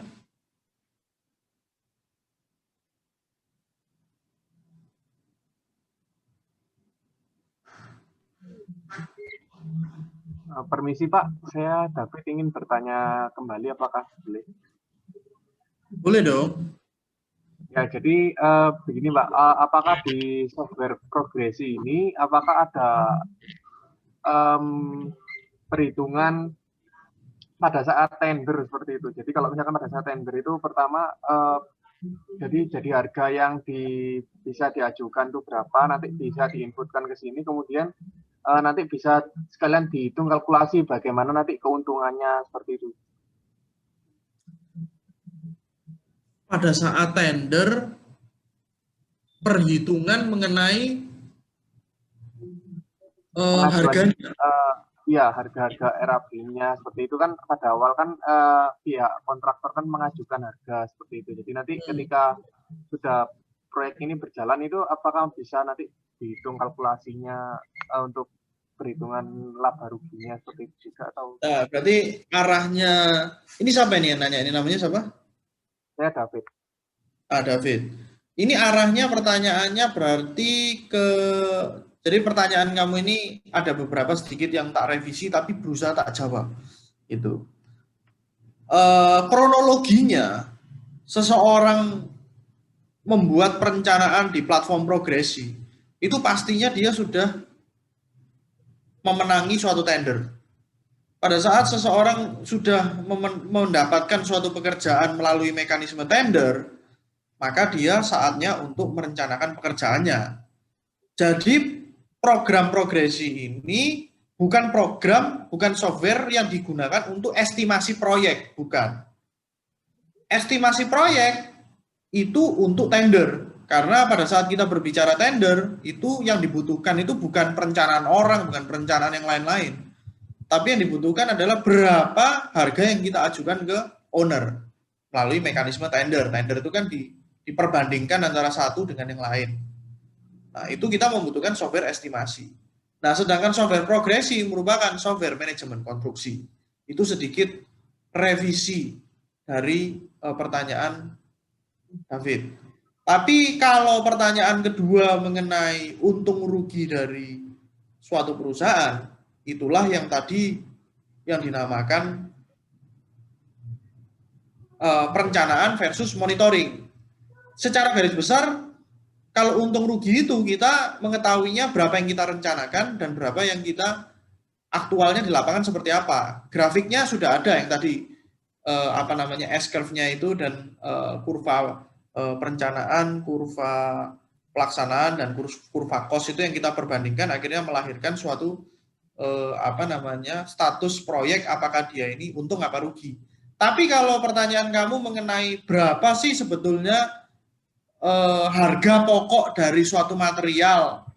Permisi Pak, saya David ingin bertanya kembali, apakah boleh? Boleh dong. Ya, jadi begini Pak, apakah di software progresi ini, apakah ada perhitungan pada saat tender seperti itu? Jadi kalau misalkan pada saat tender itu pertama, jadi harga yang bisa diajukan itu berapa, nanti bisa diinputkan ke sini, kemudian nanti bisa sekalian dihitung kalkulasi bagaimana nanti keuntungannya seperti itu. Pada saat tender, perhitungan mengenai Pengajuan harganya. ya harga-harga RAB-nya seperti itu kan pada awal kan pihak kontraktor kan mengajukan harga seperti itu. Jadi nanti ketika sudah proyek ini berjalan itu apakah bisa nanti dihitung kalkulasinya untuk perhitungan laba ruginya seperti itu juga atau? Nah, berarti arahnya, ini siapa ini yang nanya? Ini namanya siapa? Saya David. David. Ini arahnya pertanyaannya berarti jadi pertanyaan kamu ini ada beberapa sedikit yang tak revisi tapi berusaha tak jawab. Itu. Kronologinya, seseorang membuat perencanaan di platform progresi, itu pastinya dia sudah memenangi suatu tender. Pada saat seseorang sudah mendapatkan suatu pekerjaan melalui mekanisme tender, maka dia saatnya untuk merencanakan pekerjaannya. Jadi program progresi ini bukan software yang digunakan untuk estimasi proyek, bukan. Estimasi proyek itu untuk tender. Karena pada saat kita berbicara tender, itu yang dibutuhkan itu bukan perencanaan orang, bukan perencanaan yang lain-lain. Tapi yang dibutuhkan adalah berapa harga yang kita ajukan ke owner melalui mekanisme tender. Tender itu kan diperbandingkan antara satu dengan yang lain. Nah, itu kita membutuhkan software estimasi. Nah, sedangkan software progresi merupakan software manajemen konstruksi. Itu sedikit revisi dari pertanyaan David. Tapi kalau pertanyaan kedua mengenai untung rugi dari suatu perusahaan, itulah yang tadi yang dinamakan perencanaan versus monitoring. Secara garis besar, kalau untung rugi itu kita mengetahuinya berapa yang kita rencanakan dan berapa yang kita aktualnya di lapangan seperti apa. Grafiknya sudah ada yang tadi S-curve-nya itu dan kurva perencanaan, kurva pelaksanaan dan kurva cost itu yang kita perbandingkan akhirnya melahirkan suatu status proyek apakah dia ini untung apa rugi. Tapi kalau pertanyaan kamu mengenai berapa sih sebetulnya harga pokok dari suatu material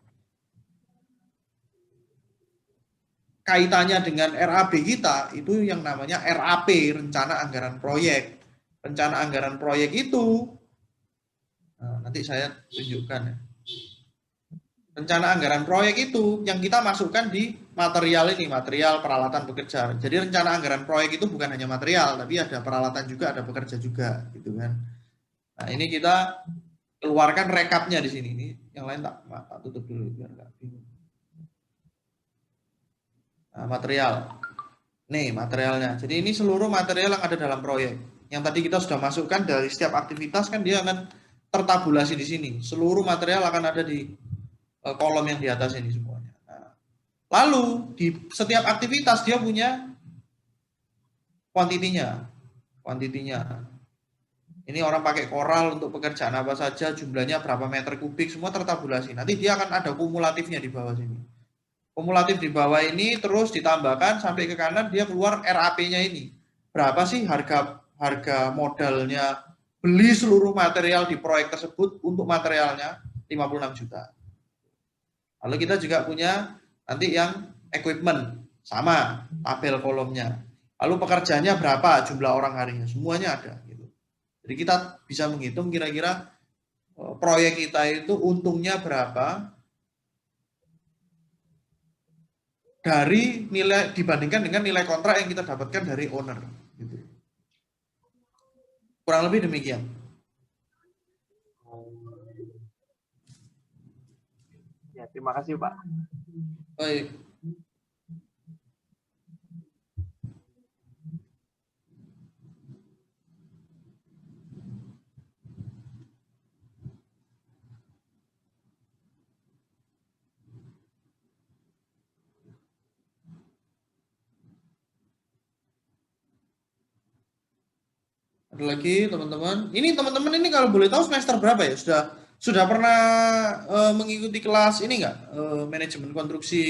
kaitannya dengan RAB kita, itu yang namanya RAP, rencana anggaran proyek. Rencana anggaran proyek itu, nanti saya tunjukkan ya. Rencana anggaran proyek itu yang kita masukkan di material ini, material peralatan bekerja. Jadi rencana anggaran proyek itu bukan hanya material, tapi ada peralatan juga, ada pekerja juga, gitu kan. Nah, ini kita keluarkan rekapnya di sini. Ini yang lain tak tutup dulu biar nggak bingung. Nah, material. Nih materialnya. Jadi ini seluruh material yang ada dalam proyek. Yang tadi kita sudah masukkan dari setiap aktivitas kan dia akan tertabulasi di sini. Seluruh material akan ada di kolom yang di atas ini semuanya. Nah, lalu di setiap aktivitas dia punya kuantitinya. Ini orang pakai koral untuk pekerjaan apa saja, jumlahnya berapa meter kubik, semua tertabulasi. Nanti dia akan ada kumulatifnya di bawah sini. Kumulatif di bawah ini terus ditambahkan sampai ke kanan dia keluar RAP-nya ini. Berapa sih harga modalnya beli seluruh material di proyek tersebut untuk materialnya 56 juta. Lalu kita juga punya nanti yang equipment sama tabel kolomnya. Lalu pekerjaannya berapa jumlah orang harinya, semuanya ada gitu. Jadi kita bisa menghitung kira-kira proyek kita itu untungnya berapa dari nilai dibandingkan dengan nilai kontrak yang kita dapatkan dari owner. Gitu. Kurang lebih demikian. Ya, terima kasih Pak. Baik. Ada lagi teman-teman. Ini teman-teman ini kalau boleh tahu semester berapa ya? Sudah pernah mengikuti kelas ini nggak? Manajemen konstruksi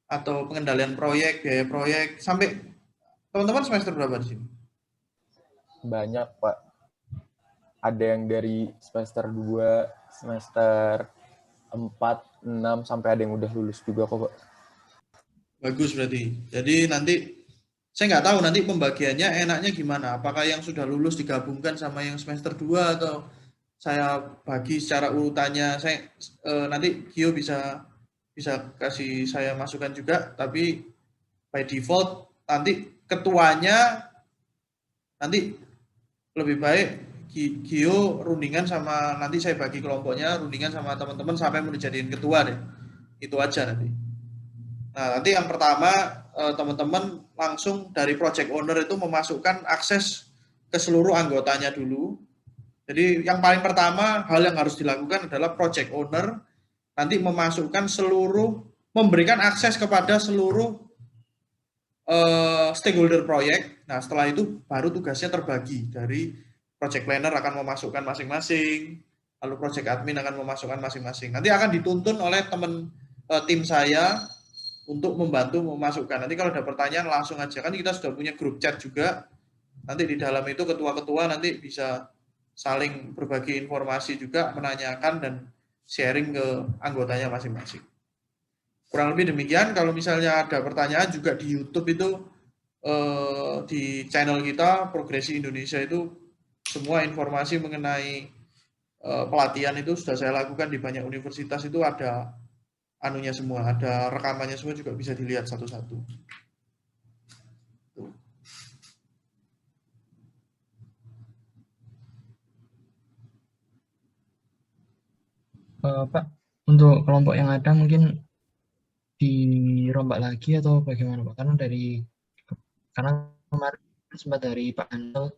atau pengendalian proyek, biaya proyek sampai teman-teman semester berapa di sini? Banyak, Pak. Ada yang dari semester 2, semester 4, 6, sampai ada yang udah lulus juga kok, Pak. Bagus berarti. Jadi nanti saya nggak tahu nanti pembagiannya enaknya gimana. Apakah yang sudah lulus digabungkan sama yang semester 2 atau saya bagi secara urutannya. Saya nanti Gio bisa kasih saya masukan juga, tapi by default nanti ketuanya nanti lebih baik Gio rundingan sama, nanti saya bagi kelompoknya rundingan sama teman-teman sampai mau dijadiin ketua deh. Itu aja nanti. Nah, nanti yang pertama teman-teman langsung dari project owner itu memasukkan akses ke seluruh anggotanya dulu. Jadi yang paling pertama hal yang harus dilakukan adalah project owner nanti memasukkan memberikan akses kepada seluruh stakeholder proyek. Nah, setelah itu baru tugasnya terbagi. Dari project planner akan memasukkan masing-masing, lalu project admin akan memasukkan masing-masing. Nanti akan dituntun oleh tim saya untuk membantu memasukkan. Nanti kalau ada pertanyaan langsung aja, kan kita sudah punya grup chat juga. Nanti di dalam itu ketua-ketua nanti bisa saling berbagi informasi juga, menanyakan dan sharing ke anggotanya masing-masing. Kurang lebih demikian. Kalau misalnya ada pertanyaan juga di YouTube itu di channel kita Progresi Indonesia itu semua informasi mengenai pelatihan itu sudah saya lakukan di banyak universitas, itu ada anunya semua, ada rekamannya semua, juga bisa dilihat satu-satu. Pak, untuk kelompok yang ada mungkin dirombak lagi atau bagaimana, Pak? Karena kemarin sempat dari Pak Anel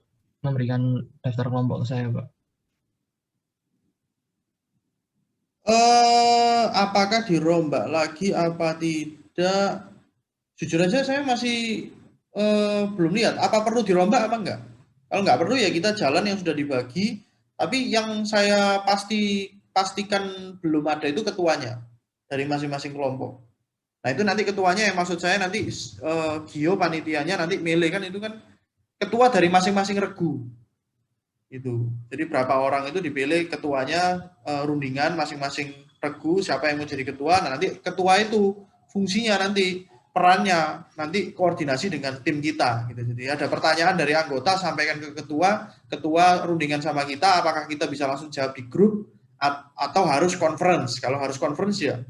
memberikan daftar kelompok ke saya, Pak. Apakah dirombak lagi apa tidak? Jujur aja saya masih belum lihat. Apa perlu dirombak apa enggak? Kalau nggak perlu ya kita jalan yang sudah dibagi. Tapi yang saya pastikan belum ada itu ketuanya dari masing-masing kelompok. Nah itu nanti ketuanya, yang maksud saya nanti Gio panitianya nanti milih, kan itu kan ketua dari masing-masing regu. Itu. Jadi berapa orang itu dipilih ketuanya, rundingan masing-masing regu siapa yang mau jadi ketua. Nah nanti ketua itu fungsinya nanti perannya nanti koordinasi dengan tim kita gitu. Jadi ada pertanyaan dari anggota sampaikan ke ketua rundingan sama kita, apakah kita bisa langsung jawab di grup atau harus conference. Kalau harus conference ya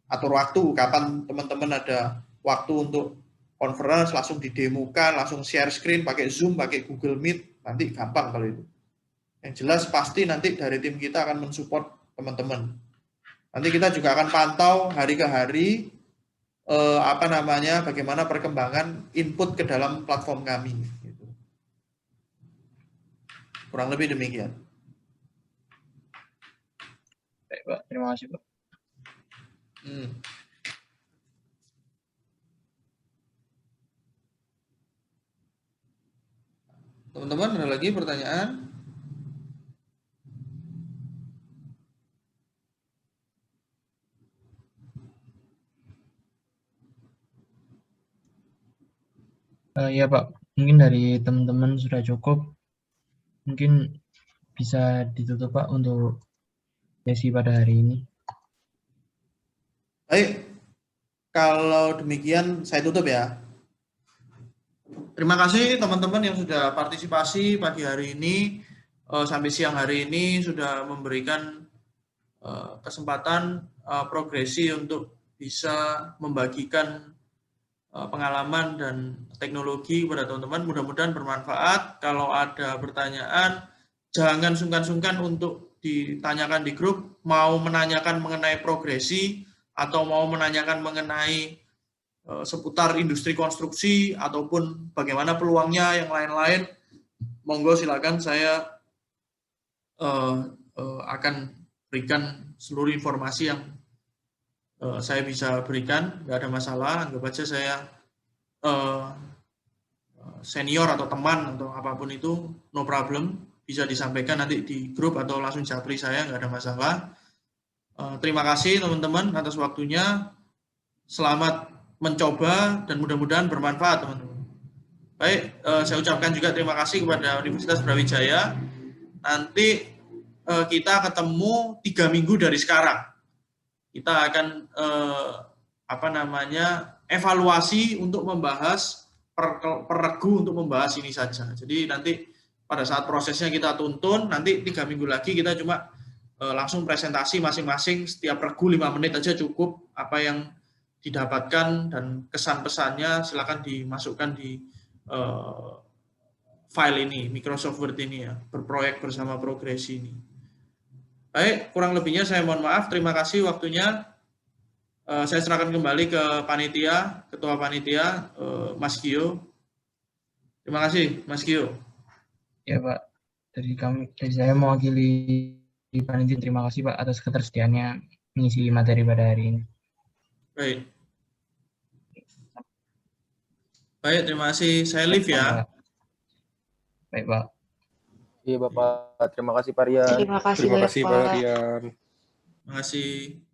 atur waktu, kapan teman-teman ada waktu untuk conference, langsung didemokan, langsung share screen pakai Zoom, pakai Google Meet, nanti gampang kalau itu. Yang jelas pasti nanti dari tim kita akan mensupport teman-teman. Nanti kita juga akan pantau hari ke hari bagaimana perkembangan input ke dalam platform kami. Gitu. Kurang lebih demikian. Baik, Pak. Terima kasih, Pak. Teman-teman, ada lagi pertanyaan? Ya Pak, mungkin dari teman-teman sudah cukup. Mungkin bisa ditutup Pak untuk sesi pada hari ini. Baik, kalau demikian saya tutup ya. Terima kasih teman-teman yang sudah partisipasi pagi hari ini, sampai siang hari ini sudah memberikan kesempatan Progresi untuk bisa membagikan pengalaman dan teknologi kepada teman-teman. Mudah-mudahan bermanfaat. Kalau ada pertanyaan, jangan sungkan-sungkan untuk ditanyakan di grup, mau menanyakan mengenai Progresi atau mau menanyakan mengenai seputar industri konstruksi ataupun bagaimana peluangnya yang lain-lain, monggo silakan, saya akan berikan seluruh informasi yang saya bisa berikan, nggak ada masalah. Anggap aja saya senior atau teman atau apapun itu, no problem, bisa disampaikan nanti di grup atau langsung japri saya, nggak ada masalah. Terima kasih teman-teman atas waktunya. Selamat mencoba dan mudah-mudahan bermanfaat teman-teman. Baik, saya ucapkan juga terima kasih kepada Universitas Brawijaya. Nanti kita ketemu 3 minggu dari sekarang. Kita akan evaluasi untuk membahas perregu untuk membahas ini saja. Jadi nanti pada saat prosesnya kita tuntun, nanti 3 minggu lagi kita cuma langsung presentasi masing-masing, setiap regu 5 menit aja cukup, apa yang didapatkan dan kesan pesannya silakan dimasukkan di file ini, Microsoft Word ini ya, berproyek bersama progresi ini. Baik, kurang lebihnya saya mohon maaf, terima kasih waktunya. Saya serahkan kembali ke panitia, ketua panitia, Mas Gio. Terima kasih, Mas Gio. Ya Pak, dari saya mewakili panitia, terima kasih Pak atas ketersediaannya mengisi materi pada hari ini. Baik. Baik, terima kasih. Saya live ya. Baik, Pak. Iya, Bapak. Terima kasih, Pak Rian. Terima kasih, Pak Rian. Terima kasih.